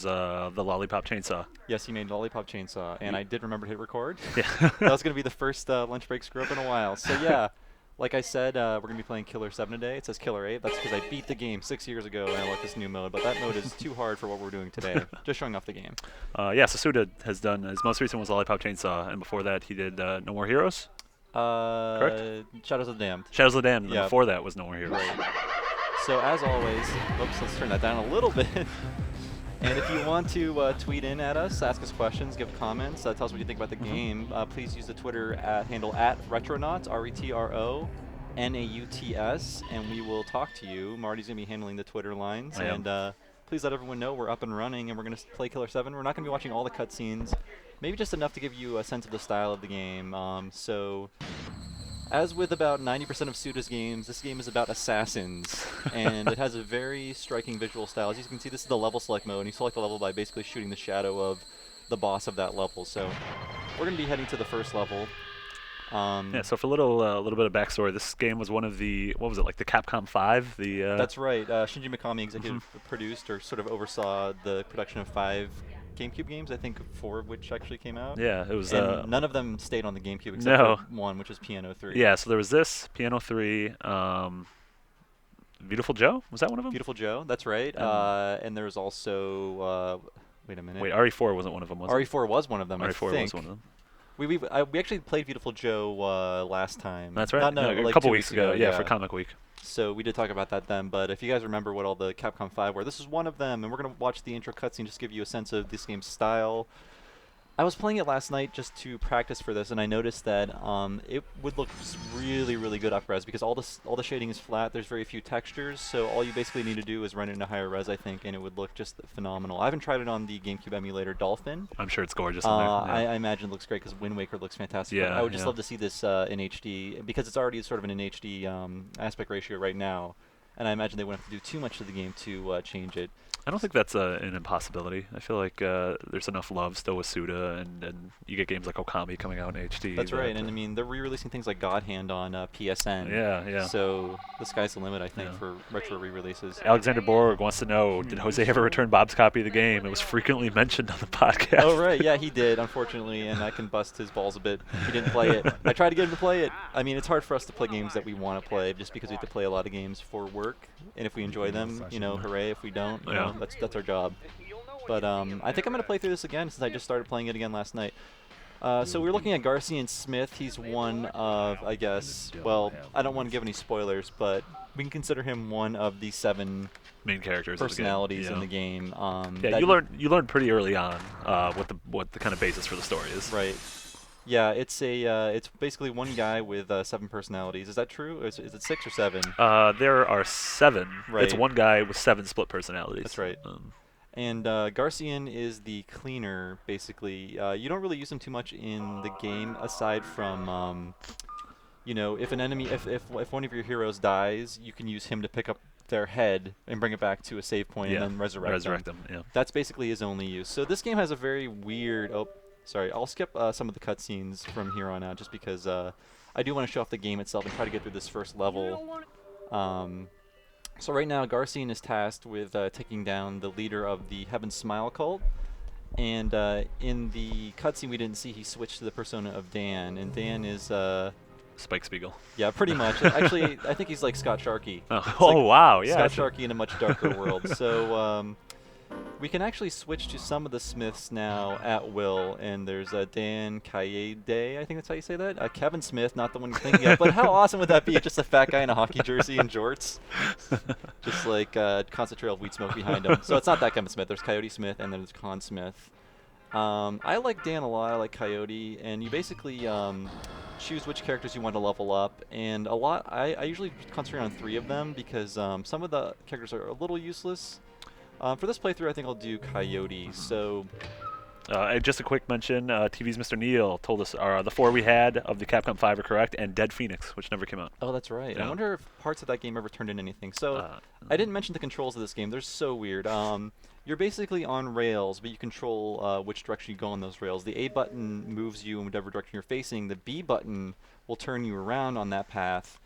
was the Lollipop Chainsaw. Yes, he made Lollipop Chainsaw, and I did remember to hit record. Yeah. That was going to be the first lunch break screw up in a while. So yeah, like I said, we're going to be playing Killer 7 today. It says Killer 8. That's because I beat the game 6 years ago and I like this new mode, but that mode is too hard for what we're doing today. Just showing off the game. Yeah, so Suda has done, his most recent was Lollipop Chainsaw, and before that he did No More Heroes, correct? Shadows of the Damned. Shadows of the Damned, and then Yeah. before that was No More Heroes. Right. So as always, oops, let's turn that down a little bit. And if you want to tweet in at us, ask us questions, give comments, tell us what you think about the game, please use the Twitter handle at Retronauts, Retronauts, and we will talk to you. Marty's going to be handling the Twitter lines. I am. And please let everyone know we're up and running, and we're going to play Killer 7. We're not going to be watching all the cutscenes, maybe just enough to give you a sense of the style of the game. So, as with about 90% of Suda's games, this game is about assassins, and it has a very striking visual style. As you can see, this is the level select mode, and you select the level by basically shooting the shadow of the boss of that level. So we're going to be heading to the first level. Yeah, so for a little bit of backstory, this game was one of the, what was it, like the Capcom 5? That's right. Shinji Mikami executive produced or sort of oversaw the production of 5 GameCube games, I think 4 of which actually came out. Yeah, it was. And none of them stayed on the GameCube except for one, which was Piano 3. Yeah, so there was this, Piano 3, Beautiful Joe? Was that one of them? Beautiful Joe, that's right. And there was also, wait a minute. Wait, RE4 wasn't one of them, was it? RE4 was one of them, I RE4 think. was one of them. We actually played Beautiful Joe last time. That's right. No, a like couple 2 weeks ago, yeah, for Comic Week. So we did talk about that then, but if you guys remember what all the Capcom 5 were, this is one of them, and we're going to watch the intro cutscene just to give you a sense of this game's style. I was playing it last night just to practice for this, and I noticed that it would look really, really good up-res because all the shading is flat. There's very few textures, so all you basically need to do is run it into higher res, I think, and it would look just phenomenal. I haven't tried it on the GameCube emulator Dolphin. I'm sure it's gorgeous in there. Yeah. I imagine it looks great because Wind Waker looks fantastic. Yeah, I would just love to see this in HD because it's already sort of an HD aspect ratio right now, and I imagine they wouldn't have to do too much to the game to change it. I don't think that's an impossibility. I feel like there's enough love still with Suda, and you get games like Okami coming out in HD. That's right, and I mean, they're re-releasing things like God Hand on PSN. Yeah. So the sky's the limit, I think, for retro re-releases. Alexander Borg wants to know, did Jose ever return Bob's copy of the game? It was frequently mentioned on the podcast. Oh, right, yeah, he did, unfortunately, and I can bust his balls a bit. He didn't play it. I tried to get him to play it. I mean, it's hard for us to play games that we want to play just because we have to play a lot of games for work, and if we enjoy them, hooray. If we don't, that's our job. But I think I'm going to play through this again since I just started playing it again last night. So we're looking at Garcian Smith. He's one of, I guess, well, I don't want to give any spoilers, but we can consider him one of the 7 main characters personalities in the game. Yeah, you learn pretty early on what the kind of basis for the story is. Right. Yeah, it's basically one guy with 7 personalities. Is that true? Or is it 6 or 7? There are 7. Right. It's one guy with 7 split personalities. That's right. And Garcian is the cleaner, basically. You don't really use him too much in the game, aside from, if an enemy, if one of your heroes dies, you can use him to pick up their head and bring it back to a save point and then resurrect them. Yeah. That's basically his only use. So this game has a very weird. Oh, sorry. I'll skip some of the cutscenes from here on out, just because I do want to show off the game itself and try to get through this first level. So right now, Garcian is tasked with taking down the leader of the Heaven Smile cult. And in the cutscene we didn't see, he switched to the persona of Dan. And Dan is... Spike Spiegel. Yeah, pretty much. Actually, I think he's like Scott Sharkey. Oh wow, yeah. Scott Sharkey in a much darker world. So we can actually switch to some of the Smiths now at will. And there's Dan Kaede, I think that's how you say that. Kevin Smith, not the one you're thinking of. But how awesome would that be? Just a fat guy in a hockey jersey and jorts. Just like constant trail of weed smoke behind him. So it's not that Kevin Smith. There's Coyote Smith and then there's Con Smith. I like Dan a lot. I like Coyote. And you basically choose which characters you want to level up. And I usually concentrate on 3 of them because some of the characters are a little useless. For this playthrough, I think I'll do Coyote. So, just a quick mention, TV's Mr. Neil told us the 4 we had of the Capcom 5 are correct, and Dead Phoenix, which never came out. Oh, that's right. Yeah. I wonder if parts of that game ever turned in anything. So, I didn't mention the controls of this game. They're so weird. You're basically on rails, but you control which direction you go on those rails. The A button moves you in whatever direction you're facing. The B button will turn you around on that path.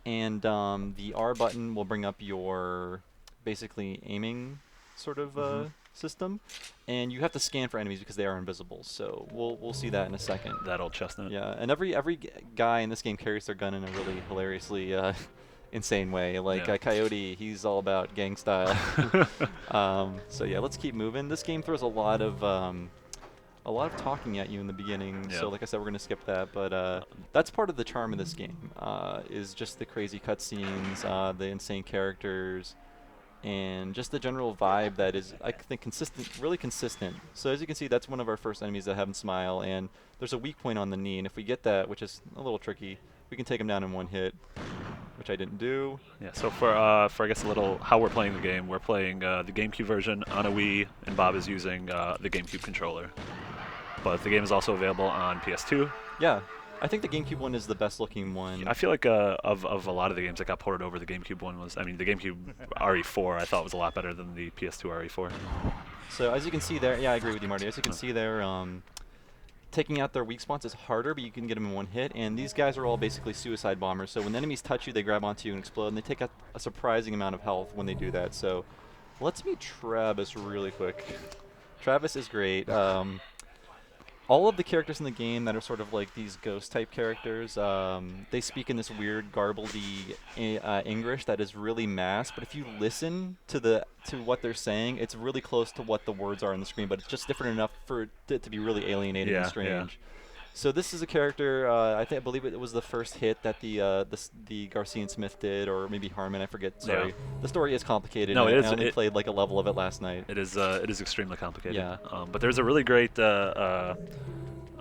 And the R button will bring up your basically aiming sort of system, and you have to scan for enemies because they are invisible. So we'll see that in a second. That old chestnut. Yeah, and every guy in this game carries their gun in a really hilariously insane way. Like Coyote, he's all about gang style. So yeah, let's keep moving. This game throws a lot of talking at you in the beginning, so like I said, we're going to skip that, but that's part of the charm of this game, is just the crazy cutscenes, the insane characters, and just the general vibe that is, I think, really consistent. So as you can see, that's one of our first enemies that have him smile, and there's a weak point on the knee, and if we get that, which is a little tricky, we can take him down in one hit, which I didn't do. Yeah, so for I guess a little how we're playing the game, we're playing the GameCube version on a Wii, and Bob is using the GameCube controller. But the game is also available on PS2. Yeah, I think the GameCube one is the best looking one. I feel like of a lot of the games that got ported over, the GameCube one was, I mean, the GameCube RE4 I thought was a lot better than the PS2 RE4. So as you can see there, yeah, I agree with you, Marty. As you can see there, taking out their weak spots is harder, but you can get them in one hit. And these guys are all basically suicide bombers. So when the enemies touch you, they grab onto you and explode, and they take out a surprising amount of health when they do that. So let's meet Travis really quick. Travis is great. All of the characters in the game that are sort of like these ghost-type characters, they speak in this weird, garbledy English that is really masked. But if you listen to what they're saying, it's really close to what the words are on the screen. But it's just different enough for it to be really alienating and strange. Yeah. So this is a character. I believe it was the first hit that the Garcia Smith did, or maybe Harmon. I forget. Sorry. Yeah. The story is complicated. No, it is. I only played like a level of it last night. It is extremely complicated. Yeah. But there's a really great FAQ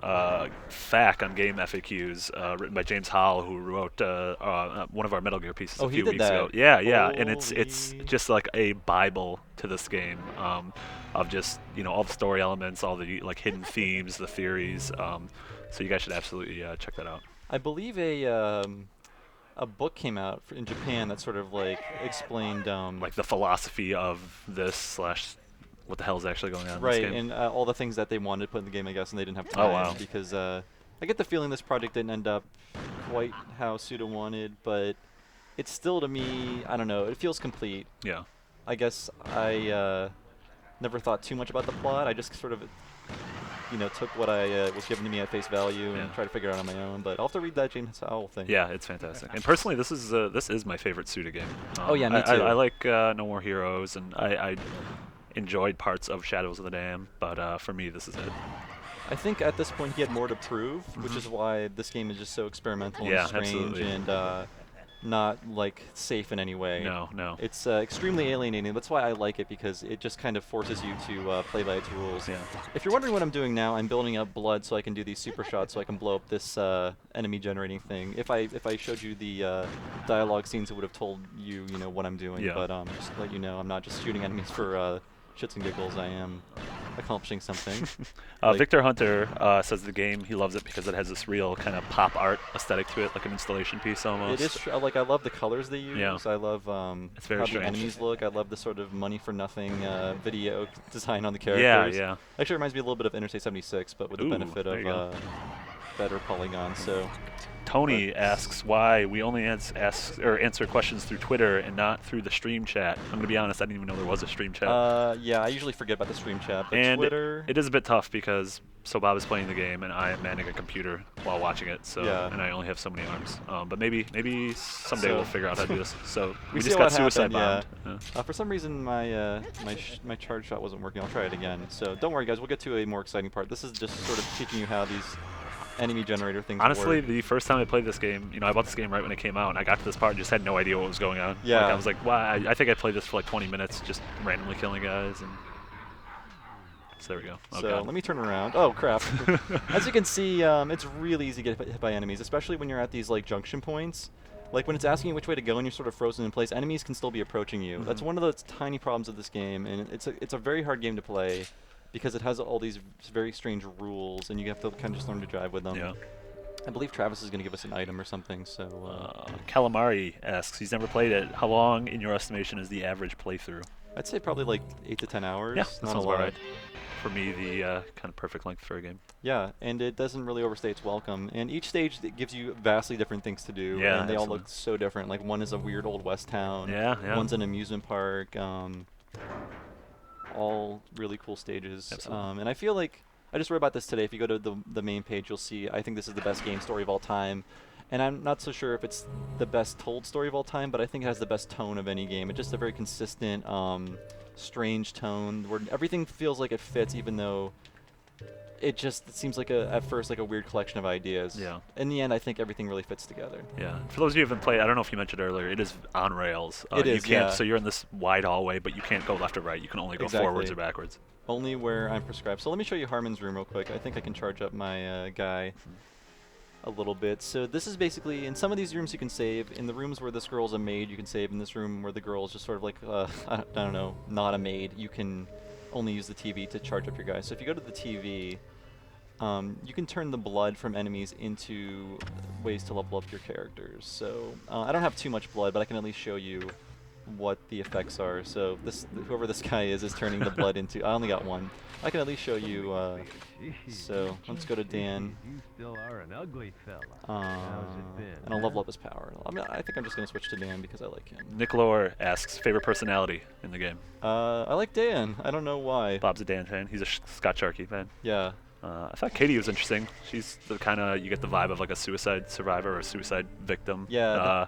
on game FAQs written by James Hall, who wrote one of our Metal Gear pieces a few weeks ago. Yeah, yeah, and it's just like a bible to this game, of just all the story elements, all the like hidden themes, the theories. So you guys should absolutely check that out. I believe a book came out in Japan that sort of like explained like the philosophy of this / what the hell is actually going on in this game. And all the things that they wanted to put in the game, I guess, and they didn't have time. Oh, wow. Because I get the feeling this project didn't end up quite how Suda wanted, but it's still, to me, I don't know, it feels complete. Yeah. I guess I never thought too much about the plot. I just sort of took what I was given to me at face value and tried to figure it out on my own. But I'll have to read that James Howell thing. Yeah, it's fantastic. And personally, this is my favorite Suda game. Oh yeah, me too. I like No More Heroes, and I enjoyed parts of Shadows of the Dam, but for me, this is it. I think at this point he had more to prove, which is why this game is just so experimental and strange absolutely. And not like safe in any way. No. It's extremely alienating. That's why I like it, because it just kind of forces you to play by its rules. Yeah. If you're wondering what I'm doing now, I'm building up blood so I can do these super shots, so I can blow up this enemy generating thing. If I showed you the dialogue scenes, it would have told you what I'm doing. Yeah. But just to let you know, I'm not just shooting enemies for shits and giggles. I am accomplishing something. Victor Hunter says the game, he loves it because it has this real kind of pop art aesthetic to it, like an installation piece almost. It is like, I love the colors they use. Yeah. I love it's very how strange. the enemies look. I love the sort of money for nothing video design on the characters. Yeah. Actually, it reminds me a little bit of Interstate 76, but with the benefit of better polygons. So Tony asks why we only answer questions through Twitter and not through the stream chat. I'm gonna be honest, I didn't even know there was a stream chat. Yeah, I usually forget about the stream chat, but and Twitter. It is a bit tough because Bob is playing the game and I am manning a computer while watching it. So and I only have so many arms. But maybe someday we'll figure out how to do this. So we just got suicide bombed. Yeah. For some reason my my charge shot wasn't working. I'll try it again. So don't worry, guys. We'll get to a more exciting part. This is just sort of teaching you how these enemy generator things Honestly, work. the first time I played this game, I bought this game right when it came out, and I got to this part and just had no idea what was going on. Yeah. I was like, why? I think I played this for like 20 minutes, just randomly killing guys. And so there we go. Oh, so God. let me turn around. Oh, crap. As you can see, it's really easy to get hit by enemies, especially when you're at these like junction points. Like when it's asking you which way to go and you're sort of frozen in place, enemies can still be approaching you. That's one of the tiny problems of this game, and it's a very hard game to play because it has all these very strange rules, and you have to kind of just learn to drive with them. Yeah. I believe Travis is going to give us an item or something. So Calamari asks, he's never played it. How long, in your estimation, is the average playthrough? I'd say probably like 8 to 10 hours. Yeah, that not sounds a lot. about right. For me, the kind of perfect length for a game. Yeah, and it doesn't really overstay its welcome. And each stage gives you vastly different things to do. Yeah, and they all look so different. Like one is a weird old west town. Yeah. One's an amusement park. all really cool stages. Absolutely. And I feel like I just read about this today. If you go to the main page, you'll see I think this is the best game story of all time. And I'm not so sure if it's the best told story of all time, but I think it has the best tone of any game. It's just a very consistent, strange tone where everything feels like it fits, even though it seems like at first like a weird collection of ideas. Yeah. In the end, I think everything really fits together. Yeah. For those of you who haven't played, I don't know if you mentioned earlier, it is on rails. It is, you can't, yeah. So you're in this wide hallway, but you can't go left or right. You can only go forwards or backwards. Only where I'm prescribed. So let me show you Harmon's room real quick. I think I can charge up my guy a little bit. So this is basically, in some of these rooms you can save. In the rooms where this girl's a maid, you can save. In this room where the girl is just sort of like, I don't know, not a maid, you can only use the TV to charge up your guy. So if you go to the TV, you can turn the blood from enemies into ways to level up your characters. So I don't have too much blood, but I can at least show you what the effects are. So whoever this guy is turning the blood into. I only got one. I can at least show you. So let's go to Dan. You still are an ugly fella. And I'll level up his power. I think I'm just gonna switch to Dan because I like him. Nick Lore asks favorite personality in the game. I like Dan. I don't know why. Bob's a Dan fan. He's a Scott Sharkey fan. Yeah. I thought Katie was interesting. She's the kind of, you get the vibe of like a suicide survivor or a suicide victim. Yeah.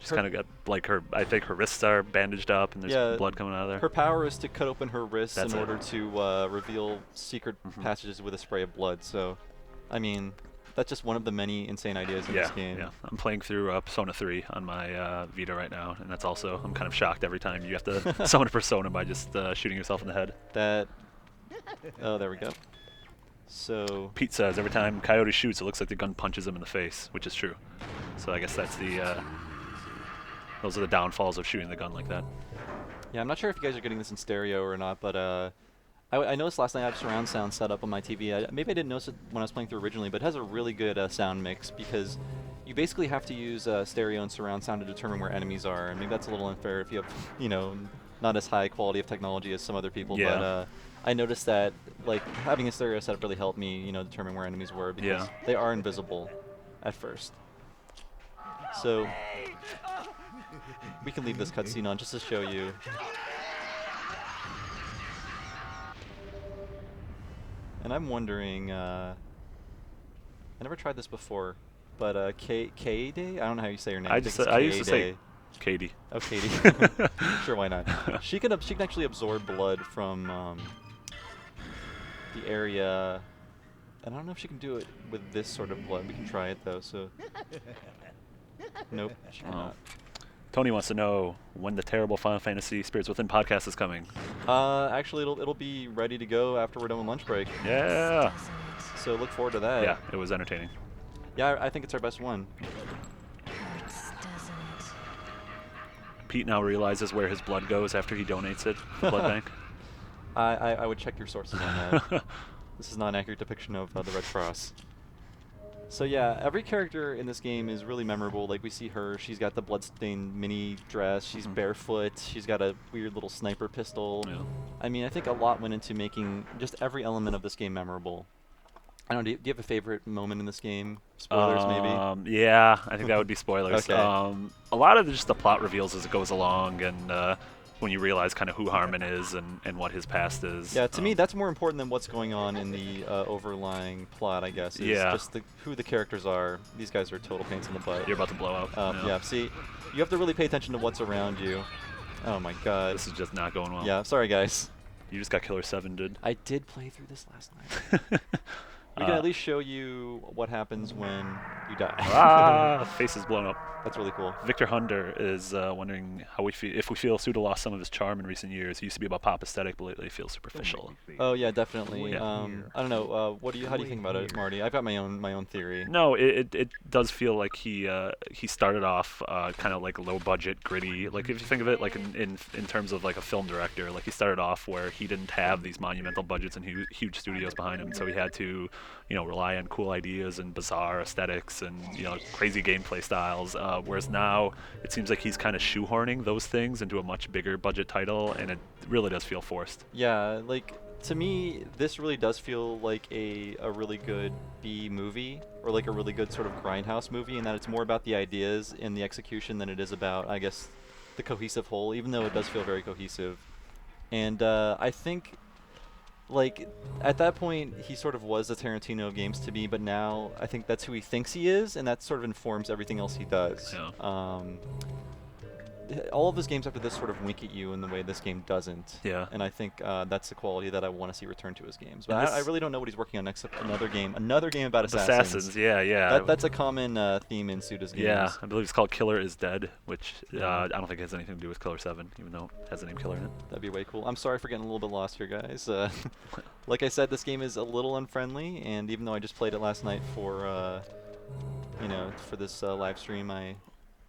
She's kind of got like I think her wrists are bandaged up and there's blood coming out of there. Her power is to cut open her wrists in order to reveal secret passages with a spray of blood. So, I mean, that's just one of the many insane ideas in this game. Yeah, I'm playing through Persona 3 on my Vita right now, and that's also, I'm kind of shocked every time you have to summon a Persona by just shooting yourself in the head. Oh, there we go. So Pete says every time Coyote shoots, it looks like the gun punches him in the face, which is true. So I guess that's those are the downfalls of shooting the gun like that. Yeah, I'm not sure if you guys are getting this in stereo or not, but I noticed last night I have surround sound set up on my TV. Maybe I didn't notice it when I was playing through originally, but it has a really good sound mix because you basically have to use stereo and surround sound to determine where enemies are. And maybe that's a little unfair if you have, not as high quality of technology as some other people. Yeah. But I noticed that like having a stereo setup really helped me, determine where enemies were because they are invisible at first. So we can leave this cutscene on just to show you. And I'm wondering, I never tried this before, but Kaede? I don't know how you say her name. I used to say Katie. Oh, Katie. Sure, why not? She can actually absorb blood from the area. And I don't know if she can do it with this sort of blood. We can try it though. So, nope, she cannot. Tony wants to know when the terrible Final Fantasy Spirits Within podcast is coming. Actually, it'll be ready to go after we're done with lunch break. Yeah. So look forward to that. Yeah, it was entertaining. Yeah, I think it's our best one. Pete now realizes where his blood goes after he donates it to the blood bank. I would check your sources on that. This is not an accurate depiction of the Red Cross. So yeah, every character in this game is really memorable. Like we see her, she's got the bloodstained mini dress, she's barefoot, she's got a weird little sniper pistol. Yeah. I mean, I think a lot went into making just every element of this game memorable. I don't know, do you have a favorite moment in this game? Spoilers, maybe? Yeah, I think that would be spoilers. Okay. A lot of just the plot reveals as it goes along, and when you realize kind of who Harmon is and what his past is. Yeah, to me, that's more important than what's going on in the overlying plot, I guess. Is just who the characters are. These guys are total pains in the butt. You're about to blow up. Yeah, see, you have to really pay attention to what's around you. Oh my god. This is just not going well. Yeah, sorry guys. You just got Killer 7, dude. I did play through this last night. We can at least show you what happens when you die. Face is blown up. That's really cool. Victor Hunder is wondering how if we feel Suda lost some of his charm in recent years. He used to be about pop aesthetic, but lately it feels superficial. Oh yeah, definitely. I don't know. How do you think about it, Marty? I've got my own theory. No, it does feel like he started off kind of like low budget, gritty. Like if you think of it like in terms of like a film director, like he started off where he didn't have these monumental budgets and huge studios behind him, so he had to rely on cool ideas and bizarre aesthetics and crazy gameplay styles. Whereas now it seems like he's kind of shoehorning those things into a much bigger budget title, and it really does feel forced. Yeah, like to me, this really does feel like a really good B movie, or like a really good sort of grindhouse movie, in that it's more about the ideas and the execution than it is about, I guess, the cohesive whole. Even though it does feel very cohesive. And I think, like, at that point, he sort of was the Tarantino of games to me, but now I think that's who he thinks he is, and that sort of informs everything else he does. Yeah. All of his games after this sort of wink at you in the way this game doesn't. Yeah. And I think that's the quality that I want to see return to his games. But I really don't know what he's working on next. Another game about assassins. Yeah. That's a common theme in Suda's games. Yeah, I believe it's called Killer is Dead, which I don't think it has anything to do with Killer 7, even though it has the name Killer in it. That'd be way cool. I'm sorry for getting a little bit lost here, guys. Like I said, this game is a little unfriendly, and even though I just played it last night for, for this live stream,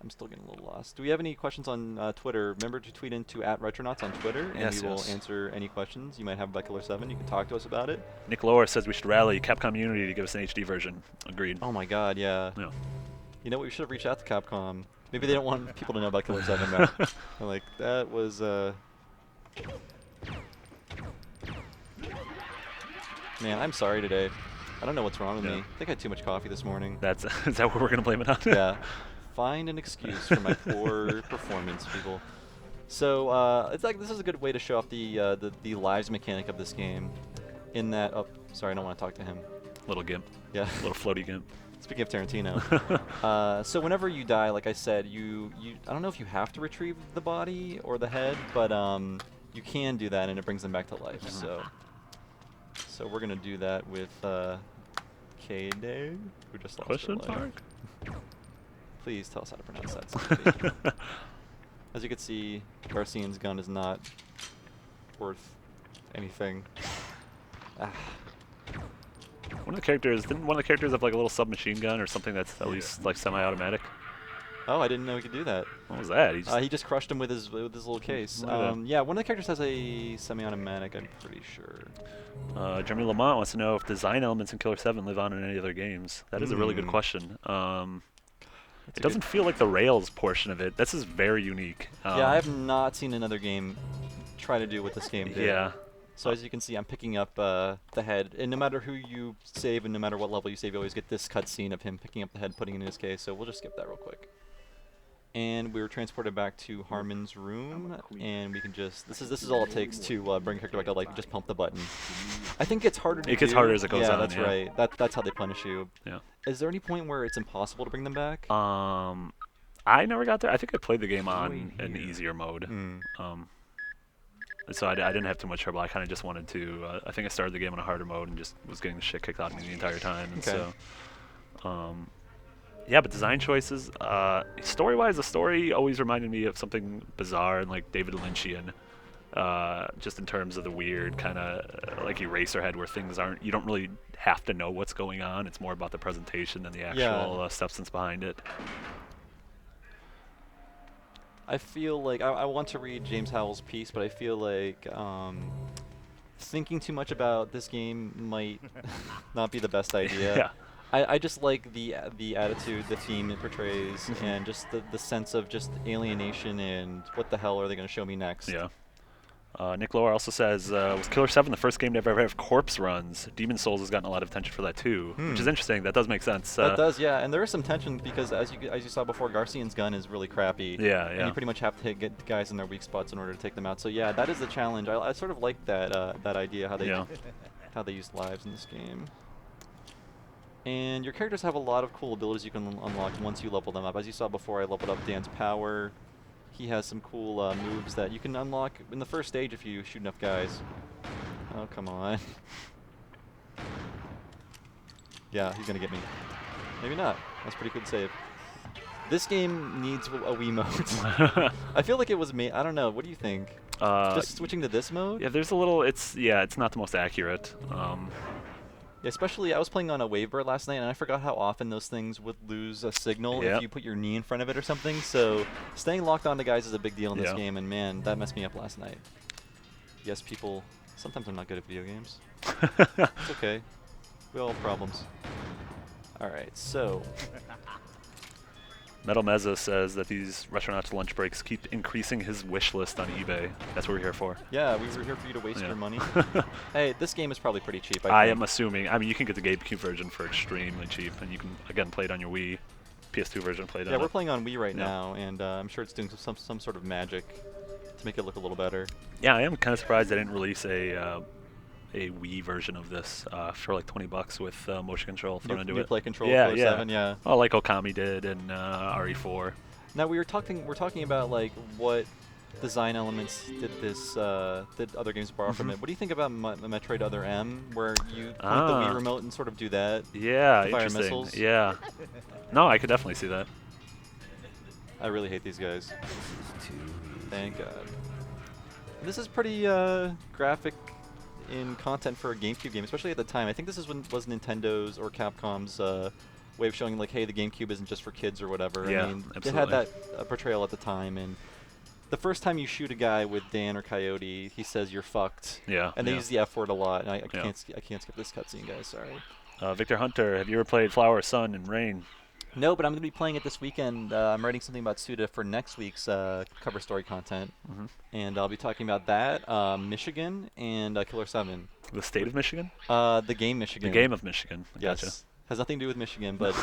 I'm still getting a little lost. Do we have any questions on Twitter? Remember to tweet into @Retronauts on Twitter, and we will answer any questions you might have about Killer 7. You can talk to us about it. Nick Lower says we should rally Capcom Unity to give us an HD version. Agreed. Oh my god, yeah. You know what? We should have reached out to Capcom. Maybe they don't want people to know about Killer 7 now. Like, that was... Man, I'm sorry today. I don't know what's wrong with me. I think I had too much coffee this morning. Is that what we're going to blame it on? Yeah. Find an excuse for my poor performance, people. So it's like this is a good way to show off the lives mechanic of this game. In that, oh, sorry, I don't want to talk to him. Little gimp. Yeah. Little floaty gimp. Speaking of Tarantino, so whenever you die, like I said, I don't know if you have to retrieve the body or the head, but you can do that, and it brings them back to life. So we're gonna do that with K-Day, who just lost her life. Please tell us how to pronounce that. Somebody. As you can see, Garcian's gun is not worth anything. Didn't one of the characters have like a little submachine gun or something that's at least like semi-automatic? Oh, I didn't know he could do that. What was that? He just crushed him with his little case. Yeah, one of the characters has a semi-automatic, I'm pretty sure. Jeremy Lamont wants to know if design elements in Killer 7 live on in any other games. That is a really good question. It doesn't feel like the Rails portion of it. This is very unique. Yeah, I have not seen another game try to do what this game did. Yeah. So as you can see, I'm picking up the head, and no matter who you save and no matter what level you save, you always get this cutscene of him picking up the head, putting it in his case. So we'll just skip that real quick. And we were transported back to Harmon's room, and we can just this is all it takes to bring a character back to life. You just pump the button. I think it's harder to do. It gets harder as it goes on. Yeah, that's right. That's how they punish you. Yeah. Is there any point where it's impossible to bring them back? I never got there. I think I played the game on an easier mode. So I didn't have too much trouble. I kind of just wanted to. I think I started the game on a harder mode and just was getting the shit kicked out of me the entire time. And so, yeah, but design choices. Story-wise, the story always reminded me of something bizarre and like David Lynchian. Just in terms of the weird kind of like Eraserhead, where things aren't. You don't really have to know what's going on. It's more about the presentation than the actual substance behind it. I feel like I want to read James Howell's piece, but I feel like thinking too much about this game might not be the best idea. Yeah. I just like the attitude, the theme it portrays, and just the sense of just alienation and what the hell are they going to show me next. Yeah. Nick Lower also says, was Killer 7 the first game to ever have corpse runs? Demon's Souls has gotten a lot of attention for that too, which is interesting. That does make sense. That does, yeah. And there is some tension because, as you saw before, Garcian's gun is really crappy. Yeah. And you pretty much have to get guys in their weak spots in order to take them out. So yeah, that is the challenge. I sort of like that idea, how they use lives in this game. And your characters have a lot of cool abilities you can unlock once you level them up. As you saw before, I leveled up Dan's power. He has some cool moves that you can unlock in the first stage if you shoot enough guys. Oh, come on. Yeah, he's going to get me. Maybe not. That's a pretty good save. This game needs a Wiimote. I feel like it was made. I don't know. What do you think? Just switching to this mode? Yeah, there's a little. It's not the most accurate. Yeah, especially, I was playing on a Wavebird last night, and I forgot how often those things would lose a signal if you put your knee in front of it or something. So staying locked onto guys is a big deal in this game, and man, that messed me up last night. Yes, people, sometimes I'm not good at video games. It's okay. We all have problems. All right, so... Metal Mezza says that these Retronauts lunch breaks keep increasing his wish list on eBay. That's what we're here for. Yeah, we were here for you to waste your money. Hey, this game is probably pretty cheap, I am assuming. I mean, you can get the GameCube version for extremely cheap, and you can, again, play it on your Wii. PS2 version played on it. Yeah, we're playing on Wii right now, and I'm sure it's doing some sort of magic. to make it look a little better. Yeah, I am kind of surprised they didn't release a Wii version of this for like $20 with motion control thrown into New it. play control, Yeah, Killer yeah. 7, yeah. Well, like Okami did in RE4. Now we're talking about like what design elements did other games borrow from it. What do you think about Metroid Other M, where you point the Wii remote and sort of do that? Yeah, to fire interesting. missiles? Yeah. No, I could definitely see that. I really hate these guys. Thank God. This is pretty graphic in content for a GameCube game, especially at the time. I think this was Nintendo's or Capcom's way of showing like, hey, the GameCube isn't just for kids or whatever. Yeah, I mean, absolutely. it had that portrayal at the time, and the first time you shoot a guy with Dan or Coyote, he says you're fucked. Yeah. And they yeah. use the F word a lot, and I can't skip this cutscene, guys. Sorry. Victor Hunter, have you ever played Flower, Sun, and Rain? No, but I'm going to be playing it this weekend. I'm writing something about Suda for next week's cover story content, and I'll be talking about that, Michigan, and Killer 7. The state of Michigan? The game Michigan. The game of Michigan. Yes. Gotcha. Has nothing to do with Michigan, but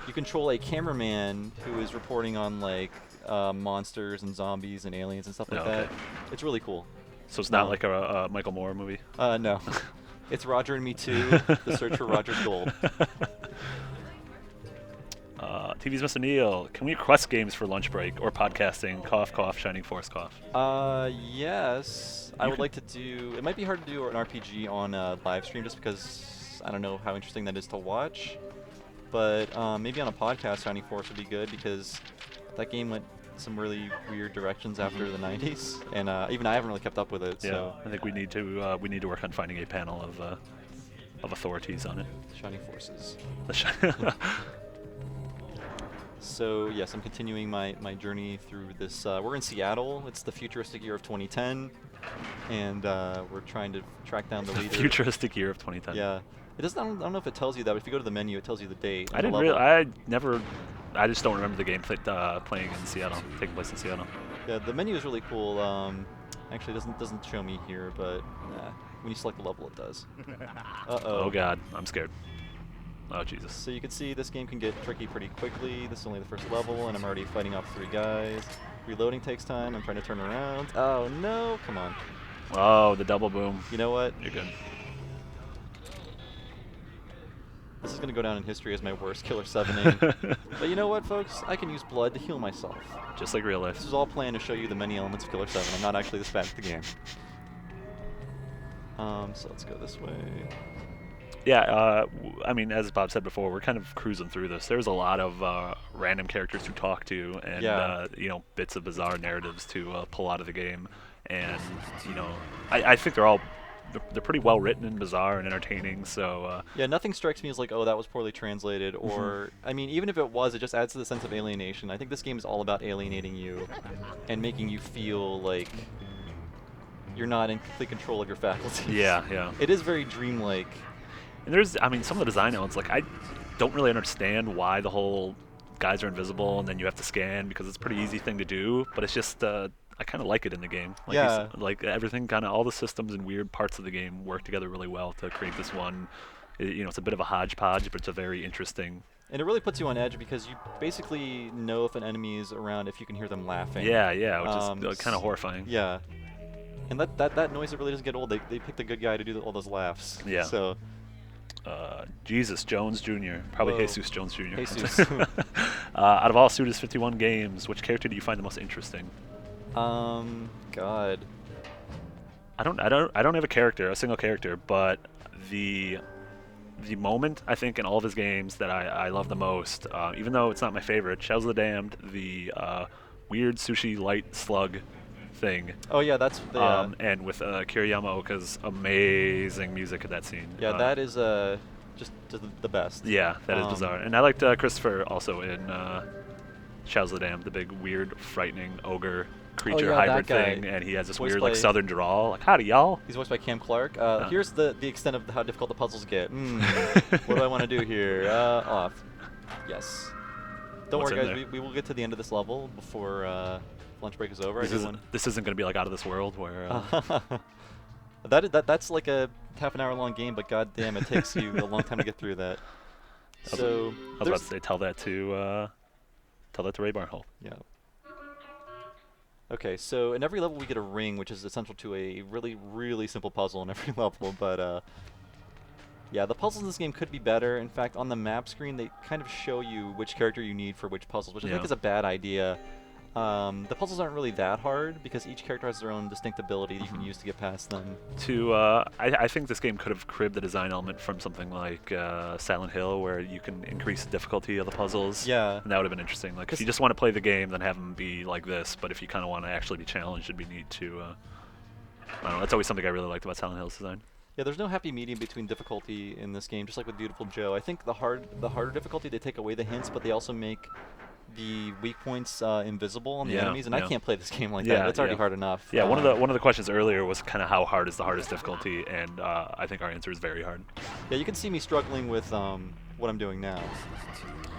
you control a cameraman who is reporting on like monsters and zombies and aliens and stuff like that. It's really cool. So it's not like a Michael Moore movie? No. It's Roger and Me Too, The Search for Roger's Gold. TV's Mr. Neil, can we request games for lunch break or podcasting? Cough, cough, Shining Force, cough. Yes. I would like to do... It might be hard to do an RPG on a live stream just because I don't know how interesting that is to watch. But maybe on a podcast, Shining Force would be good because that game went some really weird directions after the 90s. And even I haven't really kept up with it. Yeah, so. I think we need to work on finding a panel of authorities on it. Shining Forces. The So yes, I'm continuing my journey through this. We're in Seattle. It's the futuristic year of 2010, and we're trying to track down the leader. Futuristic year of 2010. Yeah, it doesn't. I don't know if it tells you that, but if you go to the menu, it tells you the date. I just don't remember the game playing in Seattle, taking place in Seattle. Yeah, the menu is really cool. Actually, it doesn't show me here, but when you select the level, it does. Oh God, I'm scared. Oh Jesus. So you can see this game can get tricky pretty quickly. This is only the first level, and I'm already fighting off 3 guys. Reloading takes time. I'm trying to turn around. Oh no! Come on. Oh, the double boom. You know what? You're good. This is going to go down in history as my worst Killer 7 aim. But you know what, folks? I can use blood to heal myself. Just like real life. This is all planned to show you the many elements of Killer 7. I'm not actually this bad at the game. So let's go this way. Yeah, I mean, as Bob said before, we're kind of cruising through this. There's a lot of random characters to talk to, and bits of bizarre narratives to pull out of the game. And I think they're pretty well written and bizarre and entertaining. So yeah, nothing strikes me as like, oh, that was poorly translated, or I mean, even if it was, it just adds to the sense of alienation. I think this game is all about alienating you and making you feel like you're not in complete control of your faculties. Yeah, yeah. It is very dreamlike. And some of the design elements, like I don't really understand why the whole guys are invisible and then you have to scan, because it's a pretty easy thing to do, but it's just I kind of like it in the game. Like yeah. Like everything, kind of all the systems and weird parts of the game work together really well to create this one. It's a bit of a hodgepodge, but it's a very interesting. And it really puts you on edge because you basically know if an enemy is around if you can hear them laughing. Yeah, which is kind of horrifying. Yeah. And that noise, it really doesn't get old. They picked a good guy to do all those laughs. Yeah. So. Jesus Jones Jr. Probably Whoa. Jesus Jones Jr. Jesus. Out of all Suda's 51 games, which character do you find the most interesting? God. I don't have a single character, but the moment I think in all of his games that I love the most, even though it's not my favorite, Shells of the Damned, the weird sushi light slug thing. Oh yeah, that's the. And with Kiriyama Oka's amazing music at that scene. Yeah, that is just the best. Yeah, that is bizarre. And I liked Christopher also in Shells of the Damned, the big weird frightening ogre creature hybrid thing, and he has this weird like southern drawl. Like, howdy y'all. He's voiced by Cam Clark. Here's the extent of how difficult the puzzles get. What do I want to do here? Off. Yes. Don't worry, guys. We will get to the end of this level before lunch break is over. This isn't going to be like Out of This World where. That's like a half an hour long game, but goddamn, it takes you a long time to get through that. I was about to say tell that to Ray Barnholt. Yeah. Okay, so in every level we get a ring, which is essential to a really, really simple puzzle in every level, but yeah, the puzzles in this game could be better. In fact, on the map screen, they kind of show you which character you need for which puzzles, which I think is a bad idea. The puzzles aren't really that hard because each character has their own distinct ability that you can use to get past them. I think this game could have cribbed the design element from something like Silent Hill, where you can increase the difficulty of the puzzles. Yeah. And that would have been interesting. Like, if you just want to play the game, then have them be like this. But if you kind of want to actually be challenged, it'd be neat to. I don't know. That's always something I really liked about Silent Hill's design. Yeah, there's no happy medium between difficulty in this game, just like with Beautiful Joe. I think the harder difficulty, they take away the hints, but they also make the weak points invisible on the enemies, and I can't play this game like that. It's already hard enough. Yeah, one of the questions earlier was kind of how hard is the hardest difficulty, and I think our answer is very hard. Yeah, you can see me struggling with what I'm doing now.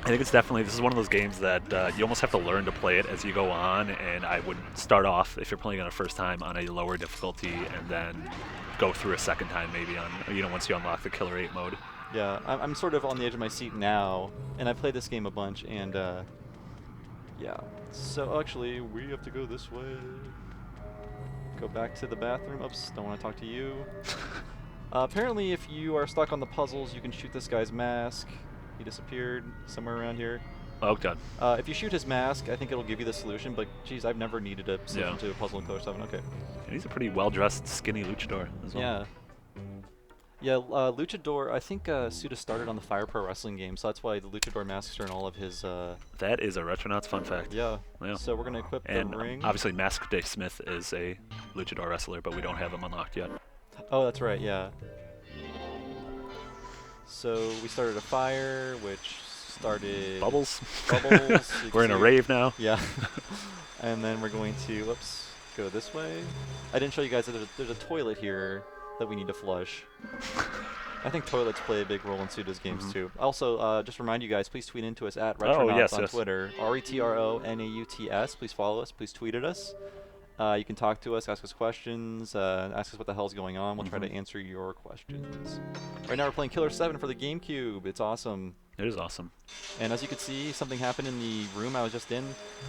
I think it's definitely, this is one of those games that you almost have to learn to play it as you go on, and I would start off, if you're playing on a first time, on a lower difficulty, and then go through a second time maybe on, once you unlock the Killer 8 mode. Yeah, I'm sort of on the edge of my seat now, and I played this game a bunch, and yeah. So actually, we have to go this way. Go back to the bathroom. Oops, don't want to talk to you. Apparently, if you are stuck on the puzzles, you can shoot this guy's mask. He disappeared somewhere around here. Oh, God. If you shoot his mask, I think it'll give you the solution, but geez, I've never needed a solution to a puzzle in Killer 7. Okay. And he's a pretty well-dressed, skinny luchador as well. Yeah. Yeah, Luchador, I think Suda started on the Fire Pro Wrestling game, so that's why the Luchador masks are in all of his... That is a Retronauts fun fact. Yeah. So we're going to equip the ring. Obviously, Mask Day Smith is a Luchador wrestler, but we don't have him unlocked yet. Oh, that's right, yeah. So we started a fire, which started... Bubbles. Bubbles. We're in a rave now. Yeah. And then we're going to, whoops, go this way. I didn't show you guys that there's a toilet here that we need to flush. I think toilets play a big role in Suda's games too. Also, just remind you guys, please tweet into us at Retronauts on Twitter. Retronauts. Please follow us. Please tweet at us. You can talk to us, ask us questions, ask us what the hell's going on. We'll try to answer your questions. Right now we're playing Killer 7 for the GameCube. It's awesome. It is awesome. And as you can see, something happened in the room I was just in.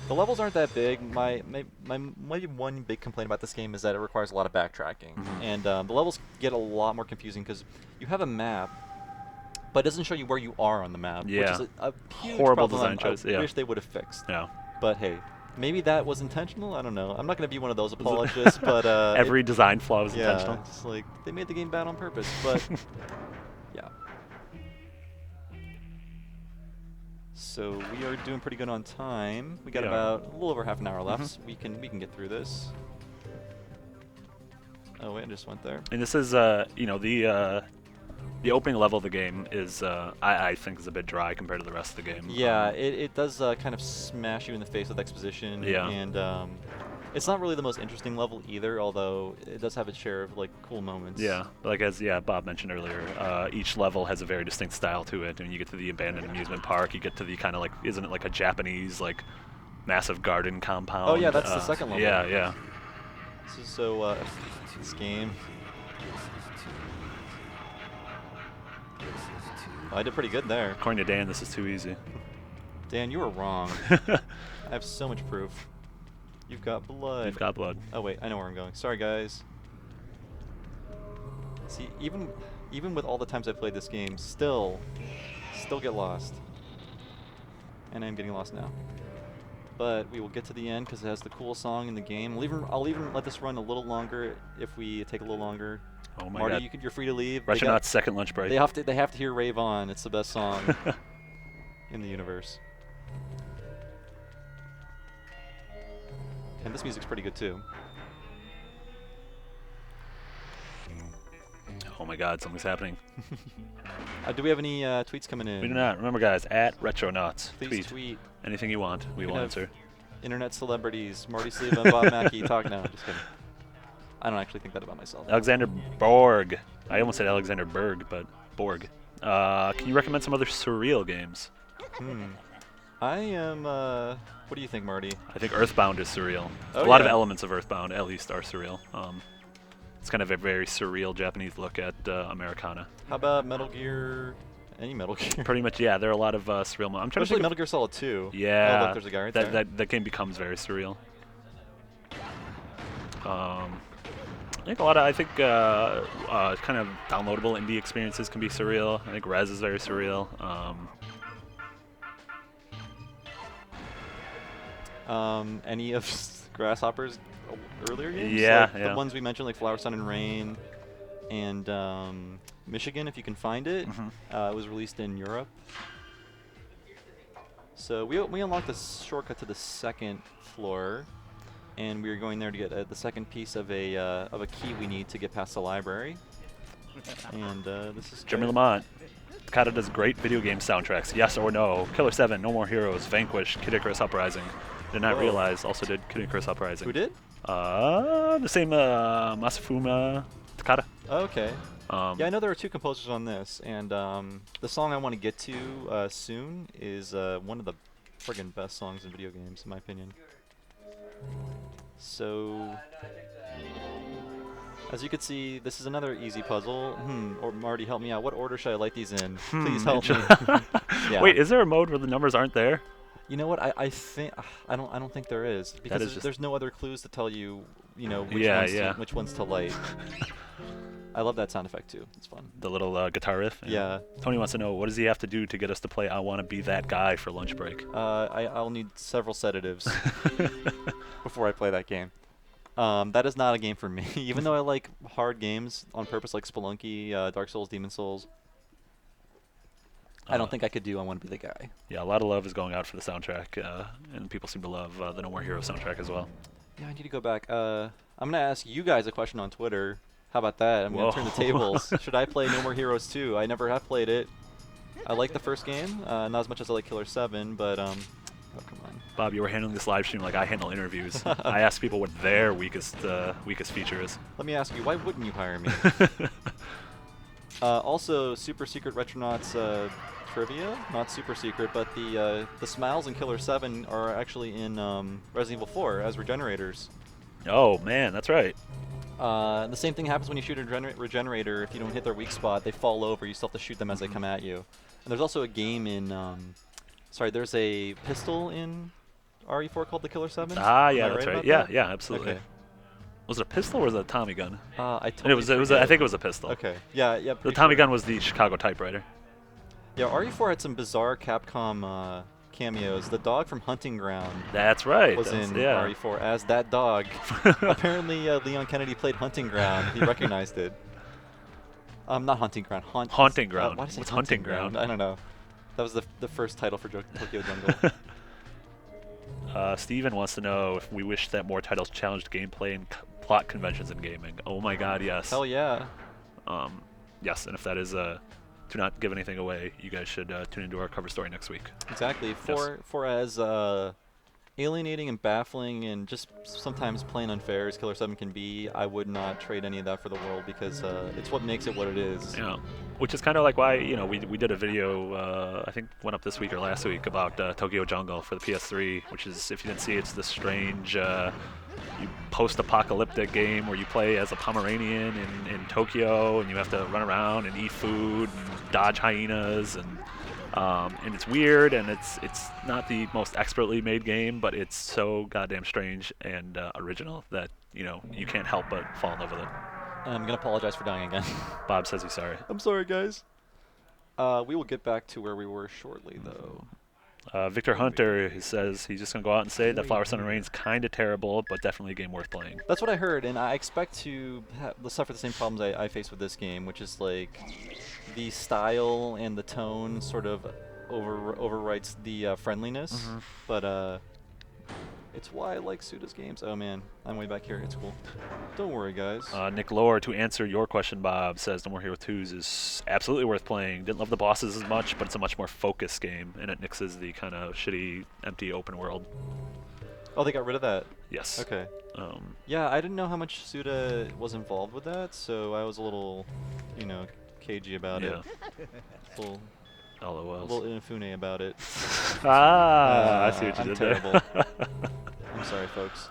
The levels aren't that big. My maybe one big complaint about this game is that it requires a lot of backtracking. And the levels get a lot more confusing because you have a map, but it doesn't show you where you are on the map, which is a huge horrible problem design choice. I wish they would have fixed. Yeah. But hey, maybe that was intentional. I don't know. I'm not going to be one of those apologists, but every design flaw was intentional. Just like they made the game bad on purpose. But yeah. So we are doing pretty good on time. We got about a little over half an hour left. So we can get through this. Oh wait, I just went there. And this is the opening level of the game is I think is a bit dry compared to the rest of the game. Yeah, it does kind of smash you in the face with exposition. Yeah. And it's not really the most interesting level either, although it does have its share of like cool moments. Yeah, like as Bob mentioned earlier, each level has a very distinct style to it. And you get to the abandoned amusement park, you get to the kind of like, isn't it like a Japanese like massive garden compound? Oh yeah, that's the second level. Yeah, yeah. So this game. Oh, I did pretty good there. According to Dan, this is too easy. Dan, you were wrong. I have so much proof. You've got blood. You've got blood. Oh wait, I know where I'm going. Sorry guys. See, even with all the times I played this game, still get lost. And I'm getting lost now. But we will get to the end because it has the cool song in the game. I'll even let this run a little longer if we take a little longer. Oh my Marty, God. you're free to leave. Retronauts' second lunch break. They have to hear Rave On. It's the best song in the universe. And this music's pretty good too. Oh my God, something's happening. Do we have any tweets coming in? We do not. Remember, guys, at Retronauts. Please tweet. Anything you want, we will answer. Internet celebrities, Marty Sleva and Bob Mackey, talk now. Just kidding. I don't actually think that about myself. Alexander Borg. I almost said Alexander Berg, but Borg. Can you recommend some other surreal games? I am, what do you think, Marty? I think Earthbound is surreal. Oh, a lot of elements of Earthbound, at least, are surreal. It's kind of a very surreal Japanese look at Americana. How about Metal Gear? Any Metal Gear? Pretty much, yeah. There are a lot of surreal moments. Especially Metal Gear Solid 2. Yeah. Oh, look, there's a guy right there. That game becomes very surreal. I think a lot of kind of downloadable indie experiences can be surreal. I think Rez is very surreal. Any of Grasshopper's earlier games? Yeah, like the ones we mentioned, like Flower, Sun, and Rain, and Michigan, if you can find it. It was released in Europe. So we unlocked a shortcut to the second floor, and we are going there to get the second piece of a key we need to get past the library. And this is Jeremy Lamont. Takata does great video game soundtracks. Yes or no? Killer 7, No More Heroes, Vanquish, Kid Icarus Uprising. Did not realize also did Kid Icarus Uprising. Who did? The same Masafuma Takata. Oh, okay. Yeah, I know there are 2 composers on this, and the song I want to get to soon is one of the friggin' best songs in video games, in my opinion. So, as you can see, this is another easy puzzle. Or Marty, help me out. What order should I light these in? Please help me. Yeah. Wait, is there a mode where the numbers aren't there? You know what? I think I don't think there is, because there's no other clues to tell you, which ones to light. I love that sound effect too. It's fun. The little guitar riff. Yeah. Tony wants to know, what does he have to do to get us to play I Wanna Be That Guy for lunch break? I'll need several sedatives before I play that game. That is not a game for me. Even though I like hard games on purpose, like Spelunky, Dark Souls, Demon Souls, I don't think I could do I Want to Be the Guy. Yeah, a lot of love is going out for the soundtrack, and people seem to love the No More Heroes soundtrack as well. Yeah, I need to go back. I'm going to ask you guys a question on Twitter. How about that? I'm going to turn the tables. Should I play No More Heroes 2? I never have played it. I like the first game, not as much as I like Killer 7, but oh, come on. Bob, you were handling this live stream like I handle interviews. I ask people what their weakest feature is. Let me ask you, why wouldn't you hire me? Also, super secret Retronauts trivia. Not super secret, but the smiles in Killer 7 are actually in Resident Evil 4 as regenerators. Oh, man, that's right. The same thing happens when you shoot a regenerator. If you don't hit their weak spot, they fall over. You still have to shoot them as they come at you. And there's also a game in... there's a pistol in RE4 called the Killer 7? Ah, yeah, that's right. Yeah, that? yeah, absolutely. Okay. Was it a pistol or was it a Tommy gun? I think it was a pistol. Okay. Yeah. The Tommy gun was the Chicago typewriter. Yeah, RE4 had some bizarre Capcom cameos. The dog from Hunting Ground. That's right. Was in RE4 as that dog. Apparently, Leon Kennedy played Hunting Ground. He recognized it. Not Hunting Ground. Haunting Ground. Why did I say What's Hunting Ground? I don't know. That was the first title for Tokyo Jungle. Steven wants to know if we wish that more titles challenged gameplay and plot conventions in gaming. Oh my god, yes. Hell yeah. Yes, and if that is do not give anything away, you guys should tune into our cover story next week. Exactly. For as alienating and baffling and just sometimes plain unfair as Killer 7 can be, I would not trade any of that for the world, because it's what makes it what it is. Yeah. Which is kind of like why, we did a video, I think went up this week or last week, about Tokyo Jungle for the PS3, which is, if you didn't see, it's this strange post-apocalyptic game where you play as a Pomeranian in Tokyo, and you have to run around and eat food and dodge hyenas, and it's weird, and it's not the most expertly made game, but it's so goddamn strange and original that you can't help but fall in love with it. I'm gonna apologize for dying again. Bob says he's sorry. I'm sorry, guys. We will get back to where we were shortly, though. Victor Hunter, he says he's just gonna go out and say that Flower, Sun, and Rain's kind of terrible, but definitely a game worth playing. That's what I heard, and I expect to suffer the same problems I face with this game, which is like the style and the tone sort of overwrites the friendliness. But it's why I like Suda's games. Oh man, I'm way back here. It's cool. Don't worry, guys. Nick Lohr, to answer your question, Bob, says No More Hero 2s is absolutely worth playing. Didn't love the bosses as much, but it's a much more focused game, and it nixes the kind of shitty, empty open world. Oh, they got rid of that? Yes. Okay. Yeah, I didn't know how much Suda was involved with that, so I was a little, cagey about it. A little Inafune about it. I see what you did terrible. there. I'm sorry, folks.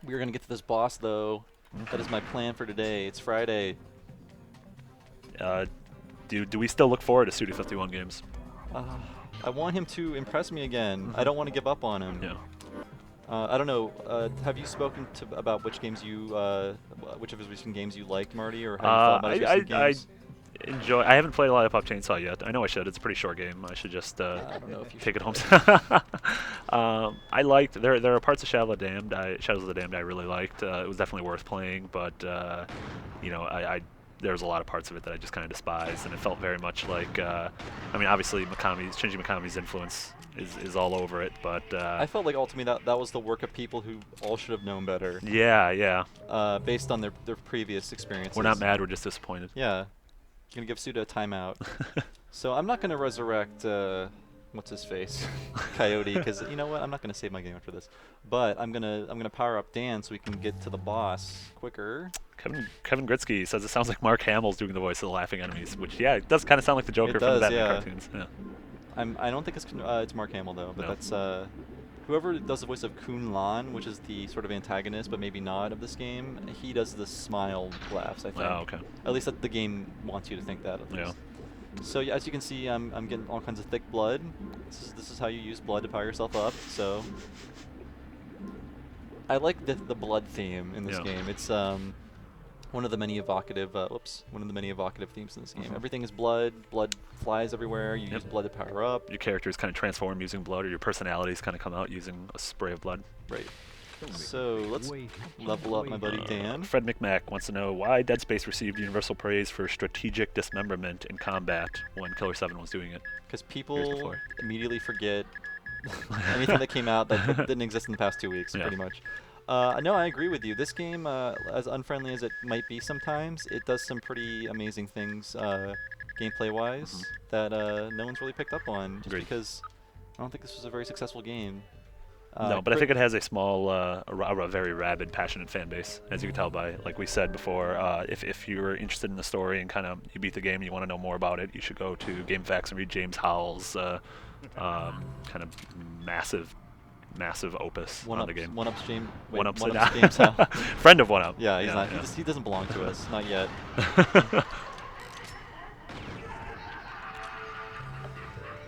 We're going to get to this boss, though. That is my plan for today. It's Friday. Do we still look forward to Suda 51 games? I want him to impress me again. I don't want to give up on him. Yeah. I don't know. Have you spoken about which games you, which of his recent games you liked, Marty, or how you felt about his recent games? I haven't played a lot of Pop Chainsaw yet. I know I should. It's a pretty short game. I should just I don't know if you take it home. should. I liked there are parts of Shadows of the Damned I really liked. It was definitely worth playing, but you know, there was a lot of parts of it that I just kind of despised, and it felt very much like I mean, obviously Shinji Mikami's influence is all over it, but I felt like ultimately that was the work of people who all should have known better. Yeah. Based on their previous experiences. We're not mad. We're just disappointed. Yeah. Gonna give Suda a timeout. So I'm not gonna resurrect what's his face, Coyote, because you know what? I'm not gonna save my game after this. But I'm gonna power up Dan so we can get to the boss quicker. Kevin Gritsky says it sounds like Mark Hamill's doing the voice of the laughing enemies, which it does kind of sound like the Joker from the Batman cartoons. Yeah. I don't think it's Mark Hamill though, but that's whoever does the voice of Kun Lan, which is the sort of antagonist, but maybe not of this game. He does the smile laughs, I think. Oh, okay. At least the game wants you to think that. At least. So yeah, as you can see, I'm getting all kinds of thick blood. This is how you use blood to power yourself up. So I like the blood theme in this game. It's one of the many evocative themes in this game. Everything is blood. Blood flies everywhere. You use blood to power up. Your characters kind of transform using blood, or your personalities kind of come out using a spray of blood. Right. So let's level up my buddy Dan. Fred McMack wants to know why Dead Space received universal praise for strategic dismemberment in combat when Killer 7 was doing it. Because people immediately forget anything that came out that didn't exist in the past 2 weeks, pretty much. No, I agree with you. This game, as unfriendly as it might be sometimes, it does some pretty amazing things gameplay-wise that no one's really picked up on, just because I don't think this was a very successful game. No, but I think it has a small, a very rabid, passionate fan base, as you can tell by, like we said before. If you're interested in the story and kind of you beat the game and you want to know more about it, you should go to GameFAQs and read James Howell's kind of massive opus on the game. 1UP's James. Wait, 1UP's James Howell. Friend of 1UP. Yeah, he's not. He doesn't belong to us, not yet.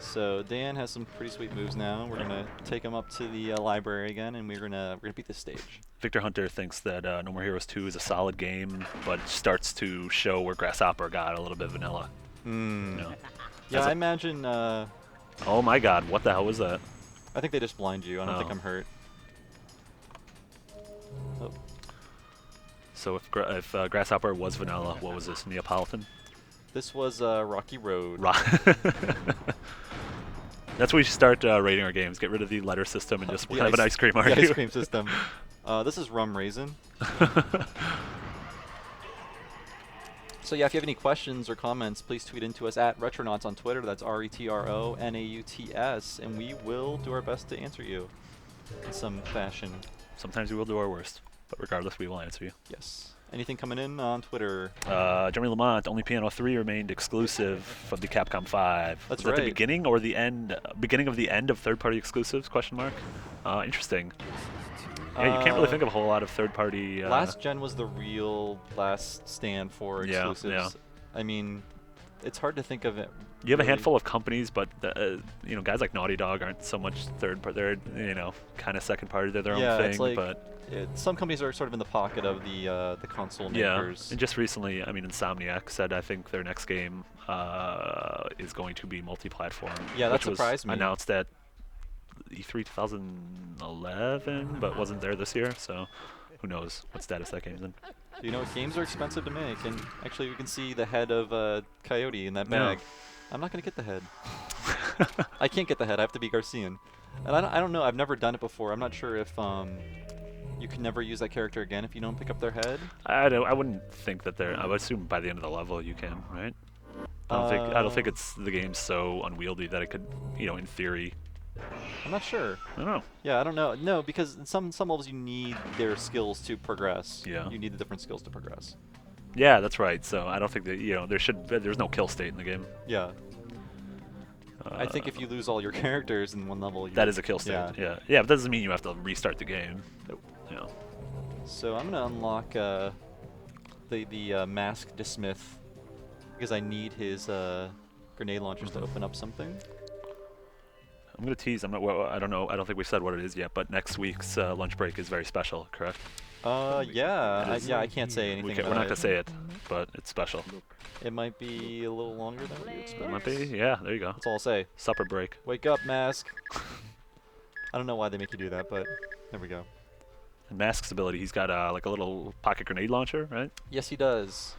So Dan has some pretty sweet moves now. We're gonna take him up to the library again, and we're gonna beat this stage. Victor Hunter thinks that No More Heroes 2 is a solid game, but starts to show where Grasshopper got a little bit vanilla. Yeah, I imagine. Oh my God! What the hell was that? I think they just blind you. I don't think I'm hurt. Oh. So if Grasshopper was vanilla, what was this? Neapolitan? This was Rocky Road. That's where we should start rating our games. Get rid of the letter system and just have an ice cream argue. The ice cream system. This is Rum Raisin. So yeah, if you have any questions or comments, please tweet into us at Retronauts on Twitter. That's RETRONAUTS, and we will do our best to answer you in some fashion. Sometimes we will do our worst, but regardless, we will answer you. Yes. Anything coming in on Twitter? Jeremy Lamont, only Piano 3 remained exclusive of the Capcom 5. That's right. Is that the beginning or the end? Beginning of the end of third-party exclusives? Question mark. Interesting. Yeah, you can't really think of a whole lot of third-party. Last gen was the real last stand for exclusives. Yeah. I mean, it's hard to think of it. You have a handful of companies, but you know, guys like Naughty Dog aren't so much third party. They're kind of second party. They're their own thing. It's like, but some companies are sort of in the pocket of the console makers. And just recently, I mean, Insomniac said I think their next game is going to be multi-platform. Yeah, that surprised me. Announced at E3 2011, but wasn't there this year. So who knows what status that game's in. You know, games are expensive to make, and actually we can see the head of Coyote in that bag. I'm not going to get the head. I can't get the head. I have to be Garcian. And I don't know. I've never done it before. I'm not sure if you can never use that character again if you don't pick up their head. I wouldn't think that I would assume by the end of the level you can, right? I don't think it's the game's so unwieldy that it could, in theory. I'm not sure. I don't know. Yeah, I don't know. No, because in some levels you need their skills to progress. Yeah. You need the different skills to progress. Yeah, that's right. So I don't think that there's no kill state in the game. Yeah. I think if you lose all your characters in one level, that is a kill state. Yeah, but that doesn't mean you have to restart the game. Nope. Yeah. So I'm gonna unlock the Masked Smith because I need his grenade launchers to open up something. I'm gonna tease. Well, I don't know. I don't think we said what it is yet. But next week's lunch break is very special, correct? Yeah. I can't say anything. We're not gonna say it, but it's special. It might be a little longer than what you expect. It might be. Yeah. There you go. That's all I'll say. Supper break. Wake up, Mask. I don't know why they make you do that, but there we go. And Mask's ability, he's got like a little pocket grenade launcher, right? Yes, he does.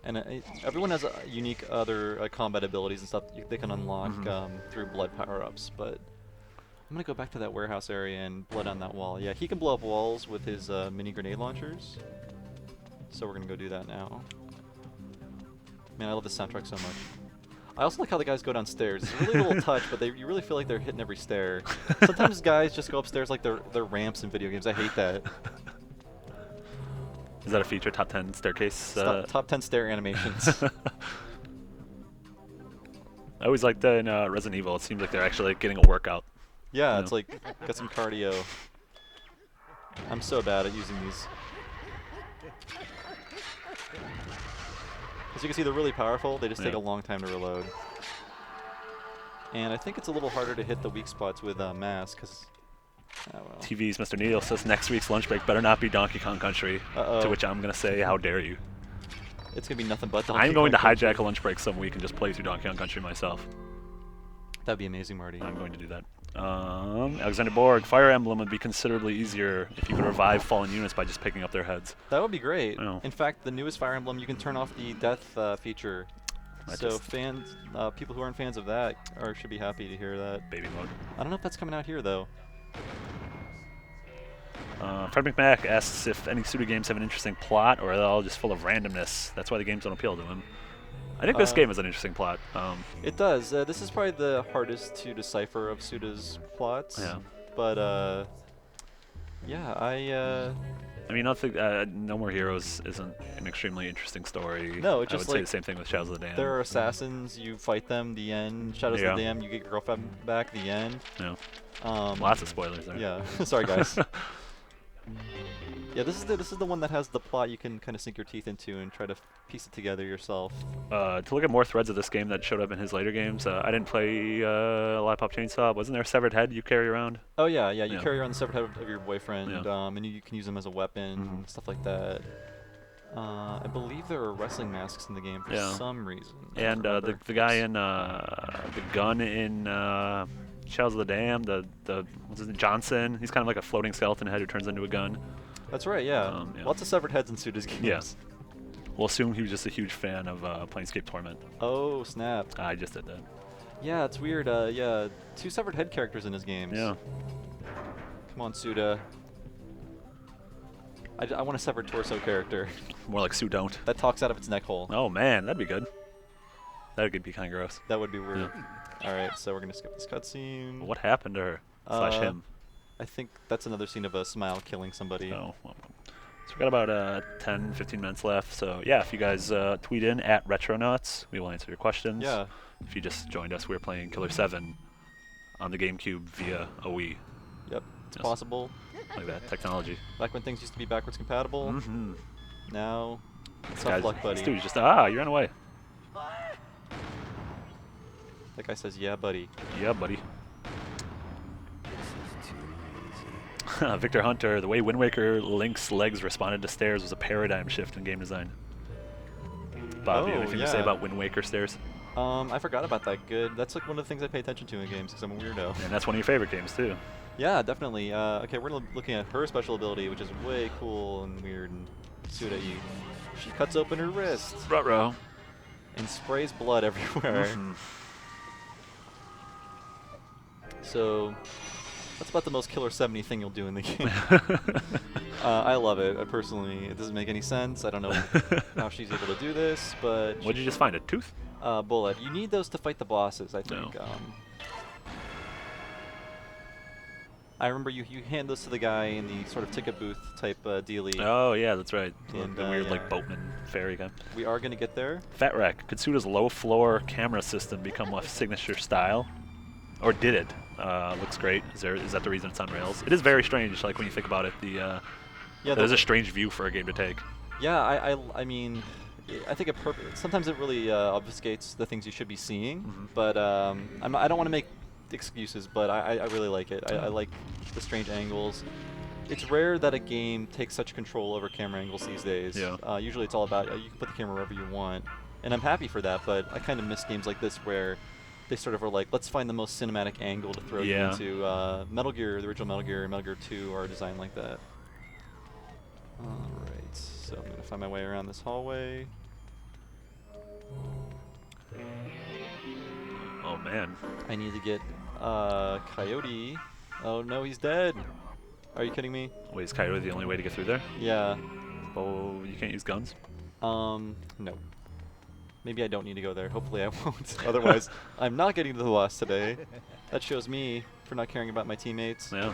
And everyone has unique other combat abilities and stuff they can unlock through blood power-ups. But I'm going to go back to that warehouse area and blood on that wall. Yeah, he can blow up walls with his mini grenade launchers. So we're going to go do that now. Man, I love this soundtrack so much. I also like how the guys go downstairs. It's a really little touch, but you really feel like they're hitting every stair. Sometimes guys just go upstairs like they're ramps in video games. I hate that. Is that a feature? Top 10 staircase? Top 10 stair animations. I always liked that in Resident Evil. It seems like they're actually like, getting a workout. Yeah, it's like, got some cardio. I'm so bad at using these. As you can see, they're really powerful. They just take a long time to reload. And I think it's a little harder to hit the weak spots with Mask, because... Oh, well. TV's Mr. Needle says next week's lunch break better not be Donkey Kong Country. To which I'm going to say, how dare you. It's going to be nothing but Donkey Kong I'm going to Country. hijack a lunch break some week and just play through Donkey Kong Country myself. That'd be amazing, Marty. I'm going to do that. Alexander Borg, Fire Emblem would be considerably easier if you could revive fallen units by just picking up their heads. That would be great. Oh. In fact, the newest Fire Emblem, you can turn off the death feature. So fans, people who aren't fans of that should be happy to hear that. Baby mode. I don't know if that's coming out here, though. Fred McMack asks if any Suda games have an interesting plot, or are they all just full of randomness? That's why the games don't appeal to him. I think this game has an interesting plot. It does. This is probably the hardest to decipher of Suda's plots. Yeah. But, yeah, I mean, nothing. No More Heroes isn't an extremely interesting story. No, it's I just would like say the same thing with Shadows of the Dam. there are assassins. You fight them. The end. Shadows of the Dam. You get your girlfriend back. The end. Yeah. Lots of spoilers there. Yeah. Sorry, guys. Yeah, this is the one that has the plot you can kind of sink your teeth into and try to piece it together yourself. To look at more threads of this game that showed up in his later games, I didn't play Lollipop Chainsaw. Wasn't there a severed head you carry around? Oh yeah. You carry around the severed head of your boyfriend, and you can use them as a weapon, stuff like that. I believe there are wrestling masks in the game for some reason. And the guy in the gun in Shadows of the Dam, what's his name, Johnson. He's kind of like a floating skeleton head who turns into a gun. That's right, yeah. Lots of severed heads in Suda's games. Yes. We'll assume he was just a huge fan of Planescape Torment. Oh, snap. I just did that. Yeah, it's weird. Yeah, 2 severed head characters in his games. Yeah. Come on, Suda. I want a severed torso character. More like Sue Don't. That talks out of its neck hole. Oh, man, that'd be good. That would be kind of gross. That would be weird. Yeah. All right, so we're going to skip this cutscene. What happened to her? Slash him. I think that's another scene of a Smile killing somebody. Oh, well. So we got about 10, 15 minutes left. So yeah, if you guys tweet in at Retronauts, we will answer your questions. Yeah. If you just joined us, we were playing Killer 7 on the GameCube via a Wii. Yep, it's possible. Like that technology. Back when things used to be backwards compatible. Mm-hmm. Now, tough luck, buddy. This dude just you ran away. That guy says, "Yeah, buddy." Yeah, buddy. Victor Hunter, the way Wind Waker Link's legs responded to stairs was a paradigm shift in game design. Bob, you have anything to say about Wind Waker stairs? I forgot about that. Good. That's like one of the things I pay attention to in games because I'm a weirdo. And that's one of your favorite games too. Yeah, definitely. Okay, we're looking at her special ability, which is way cool and weird and Suda-y. She cuts open her wrist. Ruh-roh. And sprays blood everywhere. So, that's about the most Killer 70 thing you'll do in the game. I love it. Personally, it doesn't make any sense. I don't know how she's able to do this, but... What did you just find, a tooth? Bullet. You need those to fight the bosses, I think. No. I remember you hand those to the guy in the sort of ticket booth type dealie. Oh, yeah, that's right. And, the weird, like, boatman fairy guy. We are going to get there. Fat Wreck. Could Suda's low-floor camera system become a signature style? Or did it? Looks great. Is that the reason it's on rails? It is very strange, like, when you think about it. There's a strange view for a game to take. Yeah, I mean... I think sometimes it really obfuscates the things you should be seeing, but I don't want to make excuses, but I really like it. I like the strange angles. It's rare that a game takes such control over camera angles these days. Yeah. Usually it's all about you can put the camera wherever you want, and I'm happy for that. But I kind of miss games like this where they sort of are like, let's find the most cinematic angle to throw you into. Metal Gear, the original Metal Gear, and Metal Gear 2 are designed like that. All right, so I'm gonna find my way around this hallway. Oh man. I need to get Coyote. Oh no, he's dead. Are you kidding me? Wait, is Coyote the only way to get through there? Yeah. Oh, you can't use guns? No. Maybe I don't need to go there. Hopefully I won't. Otherwise, I'm not getting to the boss today. That shows me for not caring about my teammates. Yeah.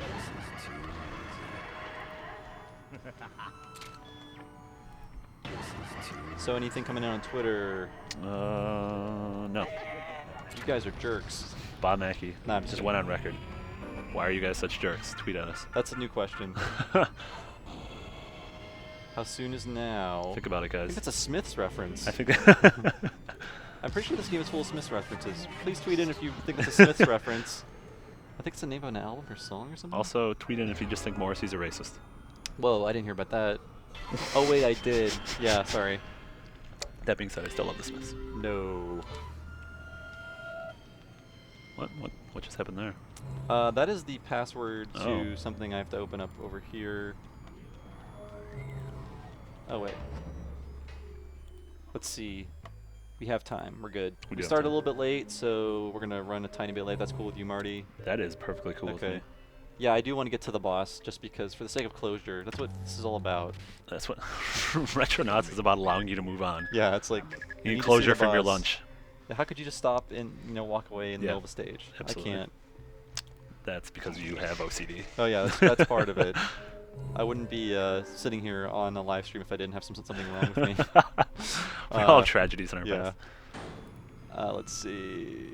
So anything coming out on Twitter? No. You guys are jerks. Bob Mackey. Nah, I'm just kidding. went on record. Why are you guys such jerks? Tweet at us. That's a new question. How soon is now? Think about it, I think guys. that's a Smiths reference. I think. I'm pretty sure this game is full of Smiths references. Please tweet in if you think it's a Smiths reference. I think it's the name of an album or song or something. Also, tweet in if you just think Morrissey's a racist. Whoa, I didn't hear about that. Oh wait, I did. Yeah, sorry. That being said, I still love the Smiths. No. What just happened there? That is the password to Oh. something I have to open up over here. Oh wait. Let's see. We have time. We're good. We do We have started time. a little bit late, so we're gonna run a tiny bit late. That's cool with you, Marty. That is perfectly cool with Okay. me. Yeah, I do want to get to the boss, just because, for the sake of closure. That's what this is all about. That's what Retronauts is about, allowing you to move on. Yeah, it's like You need to see closure the from your boss. lunch. How could you just stop and walk away in the Yeah, middle of the stage? absolutely. I can't. That's because you have OCD. Oh yeah, that's part of it. I wouldn't be sitting here on a live stream if I didn't have something wrong with me. We all have tragedies in our Yeah. past. Let's see.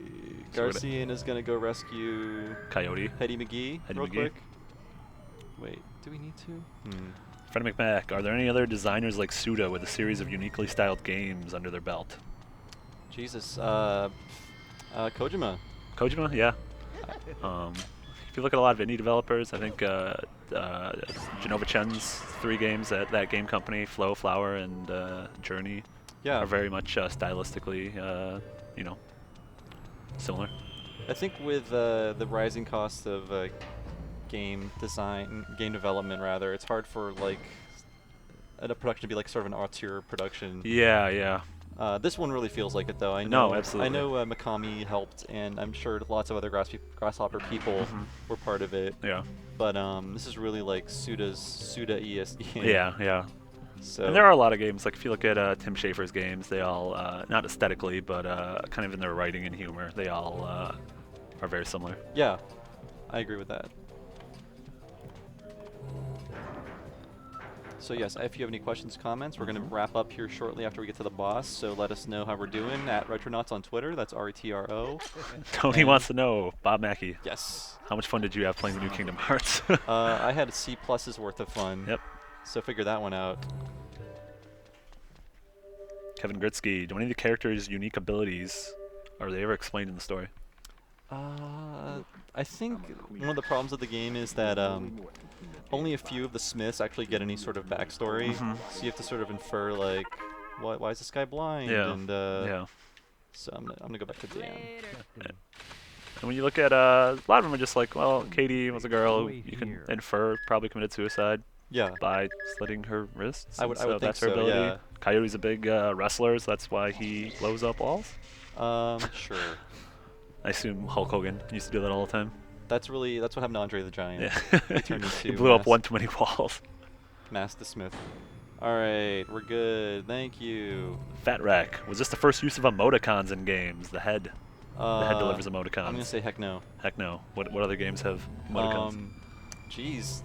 So what- Garcian is gonna go rescue Coyote. Hetty McGee Hetty real McGee. quick. Wait, do we need to? Freddie McMack, are there any other designers like Suda with a series of uniquely styled games under their belt? Jesus. Kojima. Kojima, yeah. If you look at a lot of indie developers, I think Genova Chen's 3 games at that game company, Flow, Flower, and Journey, Yeah. are very much stylistically, similar. I think with the rising cost of game development rather, it's hard for like a production to be like sort of an auteur production. Yeah, yeah. This one really feels like it though. I No, know, absolutely. I know Mikami helped, and I'm sure lots of other Grasshopper people were part of it. Yeah. But this is really like Suda ESD. Yeah, yeah. So And there are a lot of games, like if you look at Tim Schafer's games, they all, not aesthetically, but kind of in their writing and humor, they all are very similar. yeah, I agree with that. So yes, if you have any questions, comments, we're going to wrap up here shortly after we get to the boss. So let us know how we're doing at Retronauts on Twitter. That's RETRO. Tony wants to know, Bob Mackey, Yes. how much fun did you have playing the new Kingdom Hearts? I had a C+'s worth of fun. Yep. So figure that one out. Kevin Gritsky, do any of the characters' unique abilities, are they ever explained in the story? I think one of the problems of the game is that only a few of the Smiths actually get any sort of backstory. So you have to sort of infer like, why is this guy blind? Yeah. And Yeah. so I'm gonna go back to Dan. And when you look at, a lot of them are just like, well, Katie was a girl who you can infer probably committed suicide Yeah. by slitting her wrists. I would and so think that's her so, ability. yeah. Coyote's a big wrestler, so that's why he blows up walls. Sure. I assume Hulk Hogan used to do that all the time. That's what happened to Andre the Giant. Yeah. He turned He into blew up Mass- one too many walls. Master Smith. All right, we're good. Thank you. Fat Rack, was this the first use of emoticons in games? The head delivers emoticons. I'm gonna say heck no. Heck no. What other games have emoticons? Geez,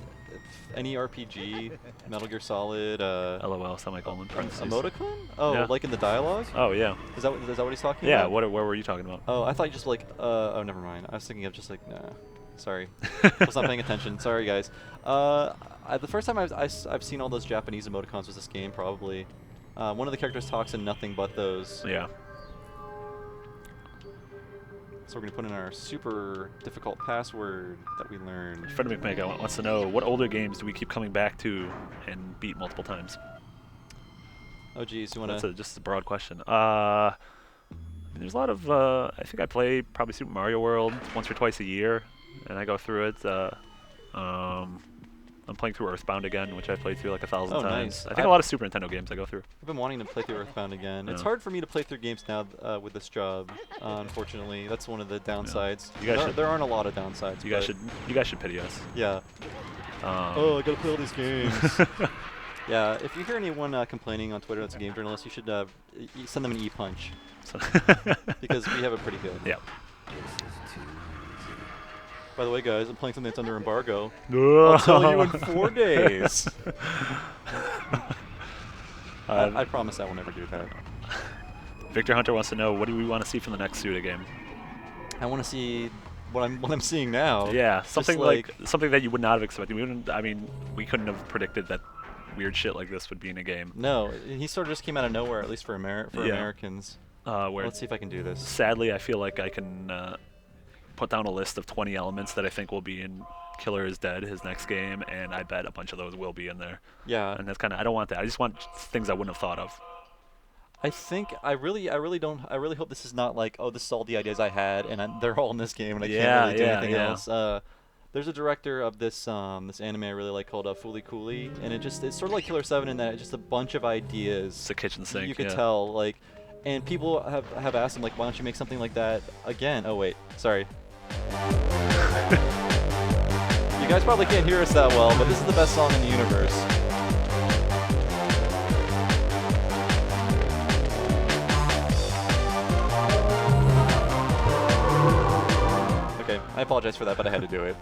any RPG, Metal Gear Solid. LOL, semicolon, parentheses. Emoticon? Oh, Yeah. like in the dialogue? Oh, yeah. Is that what he's talking Yeah, about? what were you talking about? Oh, I thought you just like. Oh, never mind. I was thinking of just like nah. Sorry, I was not paying attention. Sorry, guys. The first time I've seen all those Japanese emoticons was this game probably. One of the characters talks in nothing but those. Yeah. So So we're going to put in our super difficult password that we learned. Friend of McMega wants to know, what older games do we keep coming back to and beat multiple times? Oh, geez. You want to... That's just a broad question. There's a lot of... I think I play probably Super Mario World once or twice a year, and I go through it. I'm playing through Earthbound again, which I played through like 1,000 times. Nice. I think a lot of Super Nintendo games I go through. I've been wanting to play through Earthbound again. Yeah. It's hard for me to play through games now with this job, unfortunately. That's one of the downsides. Yeah. There aren't a lot of downsides. You guys should pity us. Yeah. I gotta play all these games. Yeah, if you hear anyone complaining on Twitter that's a game journalist, you should send them an e-punch. Because we have it pretty good. Yeah. By the way, guys, I'm playing something that's under embargo. I'll tell you in 4 days. I promise I will never do that. Victor Hunter wants to know, what do we want to see from the next Suda game? I want to see what I'm seeing now. Yeah, something like something that you would not have expected. We couldn't have predicted that weird shit like this would be in a game. No, he sort of just came out of nowhere, at least for Americans. Let's see if I can do this. Sadly, I feel like I can put down a list of 20 elements that I think will be in Killer is Dead, his next game, and I bet a bunch of those will be in there. Yeah. And that's kind of, I don't want that. I just want things I wouldn't have thought of. I really hope this is not like, oh, this is all the ideas I had, and they're all in this game, and I can't really do anything else. There's a director of this this anime I really like called Fooly Cooly, and it's sort of like Killer 7 in that it's just a bunch of ideas. It's a kitchen sink. You could tell, like, and people have asked him, like, why don't you make something like that again? Oh wait, sorry. You guys probably can't hear us that well, but this is the best song in the universe. Okay, I apologize for that, but I had to do it.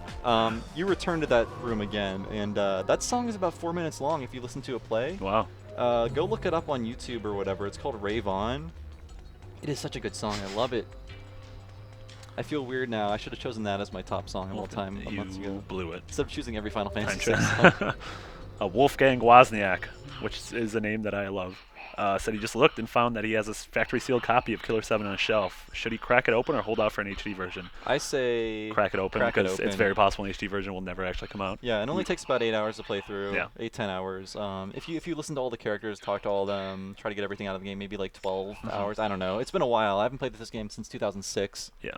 You returned to that room again, and that song is about 4 minutes long if you listen to it play. Wow. Go look it up on YouTube or whatever. It's called Rave On. It is such a good song. I love it. I feel weird now. I should have chosen that as my top song of all time a month ago. You blew it. Instead of choosing every Final Fantasy song. Wolfgang Wozniak, which is a name that I love, said he just looked and found that he has a factory-sealed copy of Killer 7 on a shelf. Should he crack it open or hold out for an HD version? I say crack it open, because it's very possible an HD version will never actually come out. Yeah, it only takes about 8 hours to play through. Yeah. 8-10 hours. If you listen to all the characters, talk to all of them, try to get everything out of the game, maybe like 12 hours. I don't know. It's been a while. I haven't played this game since 2006. Yeah.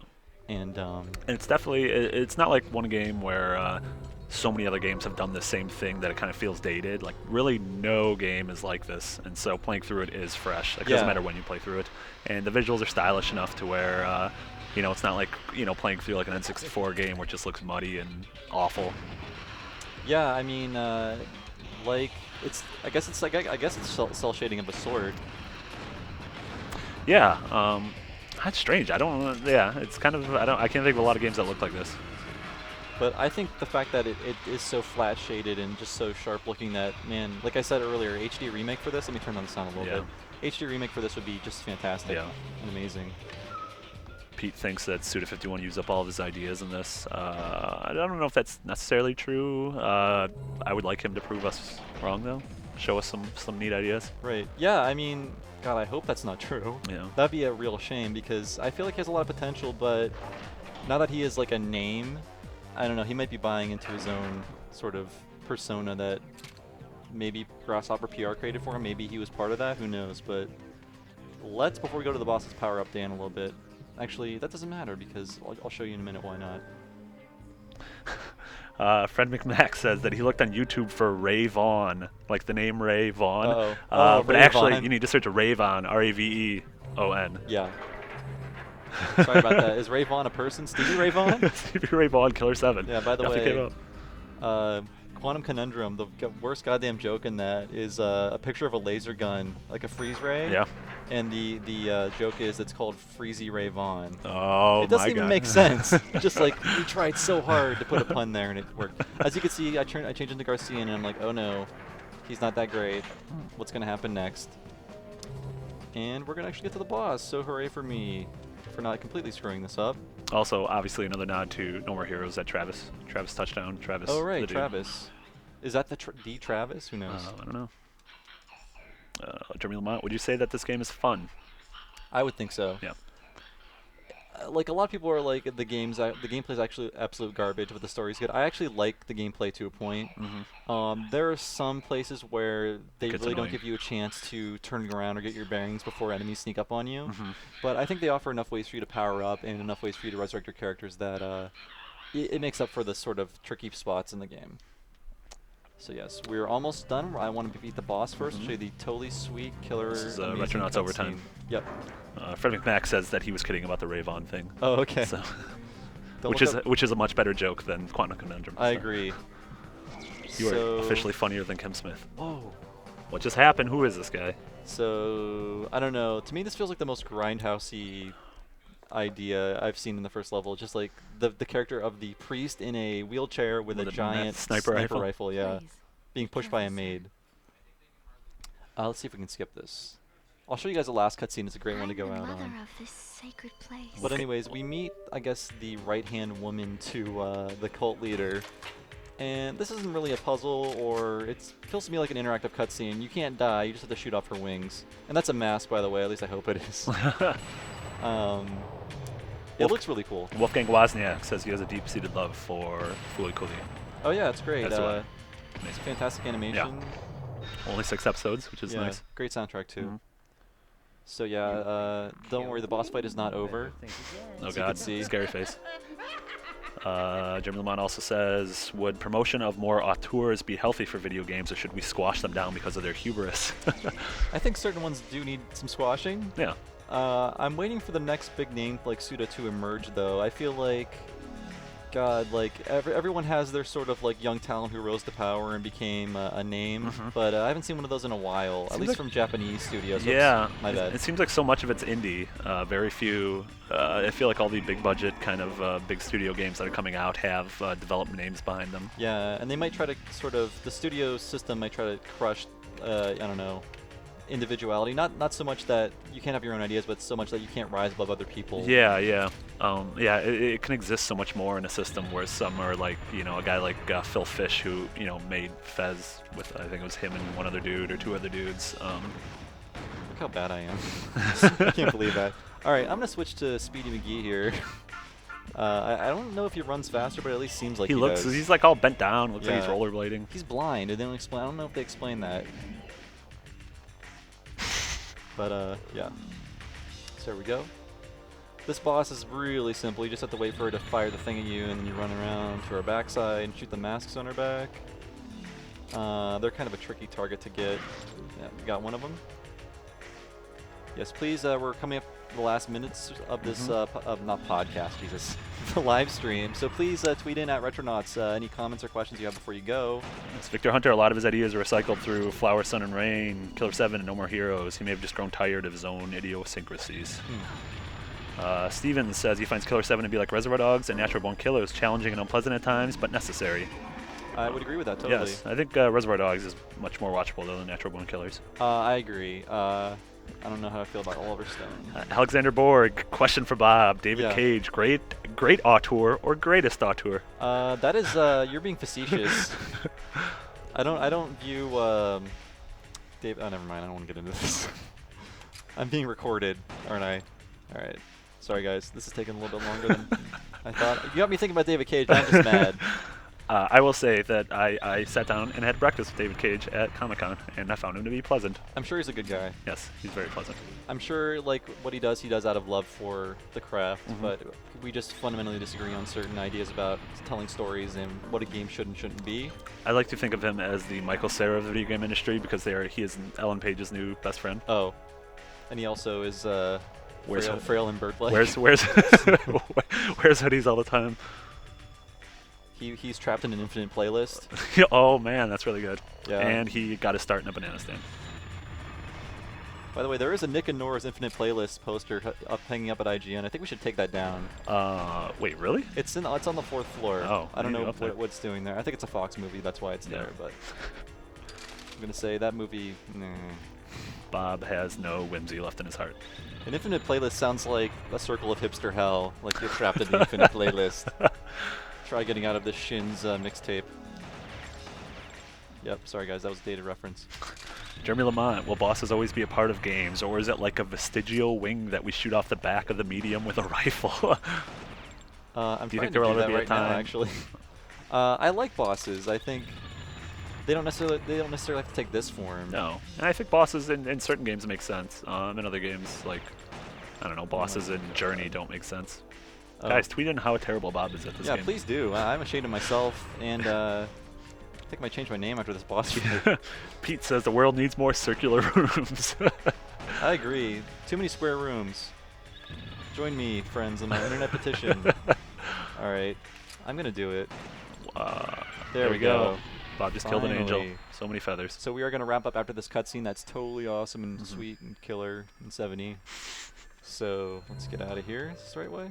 And it's definitely, it's not like one game where so many other games have done the same thing that it kind of feels dated. Like, really no game is like this, and so playing through it is fresh. It doesn't matter when you play through it. And the visuals are stylish enough to where, it's not like, playing through like an N64 game where it just looks muddy and awful. Yeah, I mean, like, I guess it's cell shading of a sort. Yeah, that's strange. I don't. Yeah, it's kind of. I can't think of a lot of games that look like this. But I think the fact that it is so flat shaded and just so sharp looking that, man, like I said earlier, HD remake for this. Let me turn on the sound a little bit. HD remake for this would be just fantastic and amazing. Pete thinks that Suda51 used up all of his ideas in this. I don't know if that's necessarily true. I would like him to prove us wrong, though. Show us some neat ideas. Right. Yeah. I mean, God, I hope that's not true. Yeah. That'd be a real shame because I feel like he has a lot of potential, but now that he is like a name, I don't know, he might be buying into his own sort of persona that maybe Grasshopper PR created for him. Maybe he was part of that. Who knows? But let's, before we go to the boss's power up Dan a little bit. Actually, that doesn't matter because I'll show you in a minute why not. Fred McMack says that he looked on YouTube for Ray Vaughn, like the name Ray Vaughn. But Ray actually, Vaughn. You need to search Ravon, R-A-V-E-O-N. Yeah. Sorry about that. Is Ray Vaughn a person? Stevie Ray Vaughan? Stevie Ray Vaughan, Killer 7. Yeah, by the way, came up. Quantum Conundrum, the worst goddamn joke in that is a picture of a laser gun, like a freeze ray. Yeah. And the joke is it's called Freezy Ray Vaughn. Oh, it doesn't even make sense. Just like we tried so hard to put a pun there and it worked. As you can see, I changed into Garcia and I'm like, oh no, he's not that great. What's gonna happen next? And we're gonna actually get to the boss. So hooray for me for not completely screwing this up. Also, obviously, another nod to No More Heroes. That Travis touchdown. Travis. Oh right, Travis. Is that the Travis? Who knows? I don't know. Jeremy Lamont, would you say that this game is fun? I would think so. Yeah. like a lot of people are like the gameplay is actually absolute garbage, but the story's good. I actually like the gameplay to a point. There are some places where they really don't give you a chance to turn around or get your bearings before enemies sneak up on you. But I think they offer enough ways for you to power up and enough ways for you to resurrect your characters that it makes up for the sort of tricky spots in the game. So yes, we're almost done. I want to beat the boss first. I'll show you the totally sweet killer. This is Retronauts Overtime. Yep. Fred McMack says that he was kidding about the Ravon thing. Oh, okay. So which is a much better joke than Quantum Conundrum. I agree. You are officially funnier than Kim Smith. Oh. What just happened? Who is this guy? So I don't know. To me, this feels like the most grindhousey idea I've seen in the first level. Just like the character of the priest in a wheelchair with a giant sniper rifle, yeah, being pushed by a maid. Let's see if we can skip this. I'll show you guys the last cutscene. It's a great one to go out on. But anyways, we meet, I guess, the right-hand woman to the cult leader. And this isn't really a puzzle, or it feels to me like an interactive cutscene. You can't die, you just have to shoot off her wings. And that's a mask, by the way, at least I hope it is. It looks really cool. Wolfgang Wozniak says he has a deep-seated love for Fooly Cooly. Oh yeah, it's great. That's it's fantastic animation. Yeah. Only 6 episodes, which is nice. Great soundtrack, too. So yeah, don't worry, the boss fight is not over. Oh god, scary face. Jim Lemon also says, would promotion of more auteurs be healthy for video games, or should we squash them down because of their hubris? I think certain ones do need some squashing. Yeah. I'm waiting for the next big name like Suda to emerge, though. I feel like, God, like everyone has their sort of like young talent who rose to power and became a name, but I haven't seen one of those in a while, at least from Japanese studios. Yeah, my bad. It seems like so much of it's indie. Very few. I feel like all the big budget kind of big studio games that are coming out have development names behind them. Yeah, and they might try to sort of, the studio system might try to crush, I don't know, individuality. Not so much that you can't have your own ideas, but so much that you can't rise above other people. Yeah. It can exist so much more in a system where some are like, a guy like Phil Fish, who made Fez with, I think it was him and one other dude or 2 other dudes. Look how bad I am. I can't believe that. All right, I'm gonna switch to Speedy McGee here. I don't know if he runs faster, but it at least seems like he looks. does. He's like all bent down. Looks like he's rollerblading. He's blind. They don't explain. I don't know if they explain that. But yeah. So there we go. This boss is really simple. You just have to wait for her to fire the thing at you, and then you run around to her backside and shoot the masks on her back. They're kind of a tricky target to get. Yeah, we got one of them. Yes, please. We're coming up the last minutes of this not podcast, Jesus, the live stream. So please tweet in at Retronauts any comments or questions you have before you go. It's Victor Hunter. A lot of his ideas are recycled through Flower, Sun, and Rain, Killer 7, and No More Heroes. He may have just grown tired of his own idiosyncrasies. Steven says he finds Killer 7 to be like Reservoir Dogs and Natural Born Killers, challenging and unpleasant at times, but necessary. I would agree with that, totally. Yes, I think Reservoir Dogs is much more watchable than Natural Born Killers. I agree. I don't know how I feel about Oliver Stone. Alexander Borg, question for Bob. David Cage, great auteur or greatest auteur? That is, you're being facetious. I don't view Dave. Oh, never mind. I don't want to get into this. I'm being recorded, aren't I? All right. Sorry, guys. This is taking a little bit longer than I thought. You got me thinking about David Cage. I'm just mad. I will say that I sat down and had breakfast with David Cage at Comic-Con, and I found him to be pleasant. I'm sure he's a good guy. Yes, he's very pleasant. I'm sure, like, what he does out of love for the craft, but we just fundamentally disagree on certain ideas about telling stories and what a game should and shouldn't be. I like to think of him as the Michael Cera of the video game industry because he is Ellen Page's new best friend. Oh. And he also is frail and bird-like. Wears hoodies all the time. He's trapped in an infinite playlist. Oh man, that's really good. Yeah. And he got his start in a banana stand. By the way, there is a Nick and Nora's Infinite Playlist poster hanging up at IGN. I think we should take that down. Wait, really? It's on the 4th floor. Oh, I don't know what it's doing there. I think it's a Fox movie. That's why it's there. But I'm gonna say that movie. Nah. Bob has no whimsy left in his heart. An Infinite Playlist sounds like a circle of hipster hell. Like you're trapped in the Infinite Playlist. Try getting out of this Shins mixtape. Yep, sorry guys, that was a dated reference. Jeremy Lamont, will bosses always be a part of games, or is it like a vestigial wing that we shoot off the back of the medium with a rifle? I'm Do you trying think there to will do ever that be a right now, time? actually. I like bosses. I think they don't necessarily have to take this form. No, and I think bosses in certain games make sense. In other games, like I don't know, bosses in Journey don't make sense. Oh. Guys, tweet in how terrible Bob is at this game. Yeah, please do. I'm ashamed of myself, and I think I might change my name after this boss fight. Pete says the world needs more circular rooms. I agree. Too many square rooms. Join me, friends, in my internet petition. All right, I'm gonna do it. There we go. Bob just killed an angel. So many feathers. So we are gonna wrap up after this cutscene. That's totally awesome and sweet and killer and 70. So let's get out of here. Is this the right way?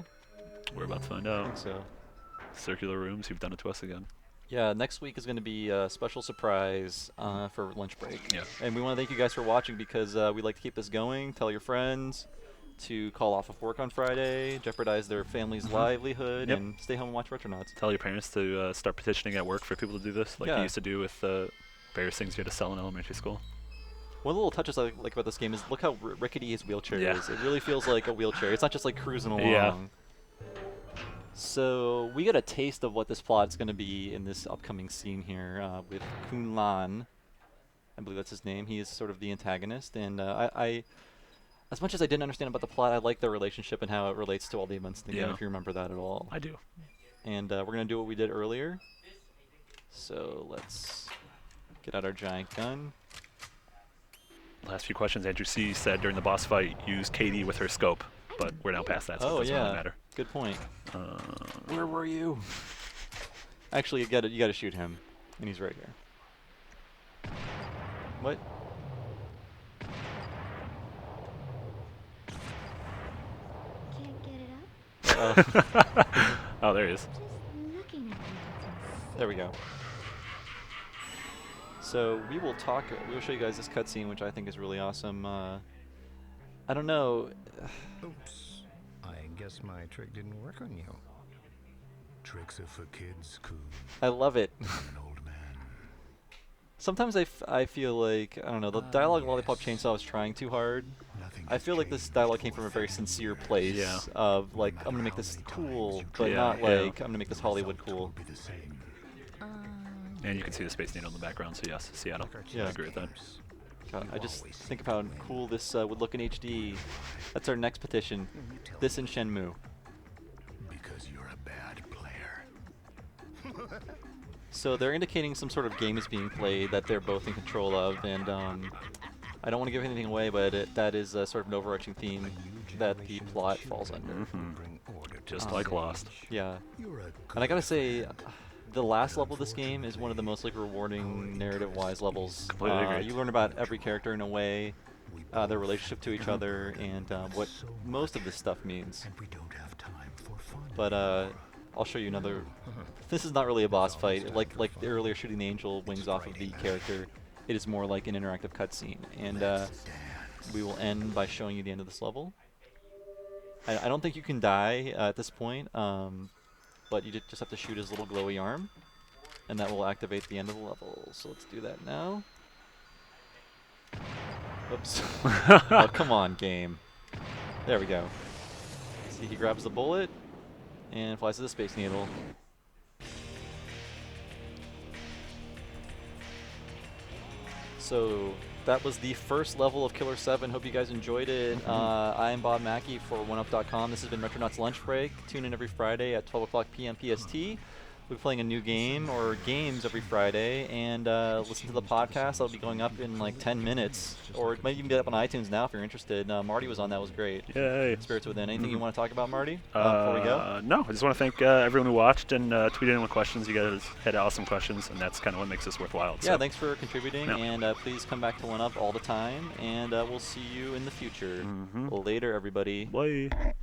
We're about to find I out. think so. Circular rooms, you've done it to us again. Yeah, next week is going to be a special surprise for lunch break. Yeah. And we want to thank you guys for watching because we like to keep this going. Tell your friends to call off of work on Friday, jeopardize their family's livelihood, and stay home and watch Retronauts. Tell your parents to start petitioning at work for people to do this, like you used to do with various things you had to sell in elementary school. One of the little touches I like about this game is look how rickety his wheelchair is. It really feels like a wheelchair. It's not just like cruising along. Yeah. So we got a taste of what this plot's going to be in this upcoming scene here with Kun Lan. I believe that's his name. He is sort of the antagonist, and I as much as I didn't understand about the plot, I like their relationship and how it relates to all the events in the game, if you remember that at all. I do. And we're going to do what we did earlier. So let's get out our giant gun. Last few questions. Andrew C. said during the boss fight, use Katie with her scope, but we're now past that, so it doesn't really matter. Good point. Where were you? Actually, you gotta shoot him, and he's right here. What? Can't get it up? Oh, there he is. Just looking at it. There we go. So we will show you guys this cutscene, which I think is really awesome. I don't know. Oops. I guess my trick didn't work on you. Tricks are for kids, Coon. I love it. I'm an old man. Sometimes I feel like, I don't know, the dialogue in Lollipop Chainsaw was trying too hard. I feel like this dialogue came from a very sincere place of like, I'm gonna make this cool, but not like, I'm gonna make this Hollywood cool. And you can see the Space Needle in the background, so yes, Seattle. Yeah. I agree with that. God, I just think of how cool this would look in HD. That's our next petition. This in Shenmue. Because you're a bad player. So they're indicating some sort of game is being played that they're both in control of, and I don't want to give anything away, but that is sort of an overarching theme that the plot falls under. Just like Lost. Yeah. And I gotta say, the last level of this game is one of the most like rewarding narrative-wise levels. Completely agree. You learn about every character in a way, their relationship to each other, and what most of this stuff means. But I'll show you another. This is not really a boss fight. Like the earlier shooting the angel wings off of the character, it is more like an interactive cutscene. And we will end by showing you the end of this level. I don't think you can die at this point. But you just have to shoot his little glowy arm, and that will activate the end of the level. So let's do that now. Oops. Oh, come on, game. There we go. See, he grabs the bullet and flies to the Space Needle. So that was the first level of Killer 7. Hope you guys enjoyed it. I am Bob Mackey for 1UP.com. This has been Retronauts Lunch Break. Tune in every Friday at 12 o'clock p.m. PST. We'll be playing a new game or games every Friday, and listen to the podcast. That'll be going up in like 10 minutes, or it might even get up on iTunes now if you're interested. Marty was on. That was great. Yay. Spirits Within. Anything you want to talk about, Marty, before we go? No, I just want to thank everyone who watched and tweeted in with questions. You guys had awesome questions, and that's kind of what makes this worthwhile. Yeah, thanks for contributing, and please come back to 1UP all the time, and we'll see you in the future. Later, everybody. Bye.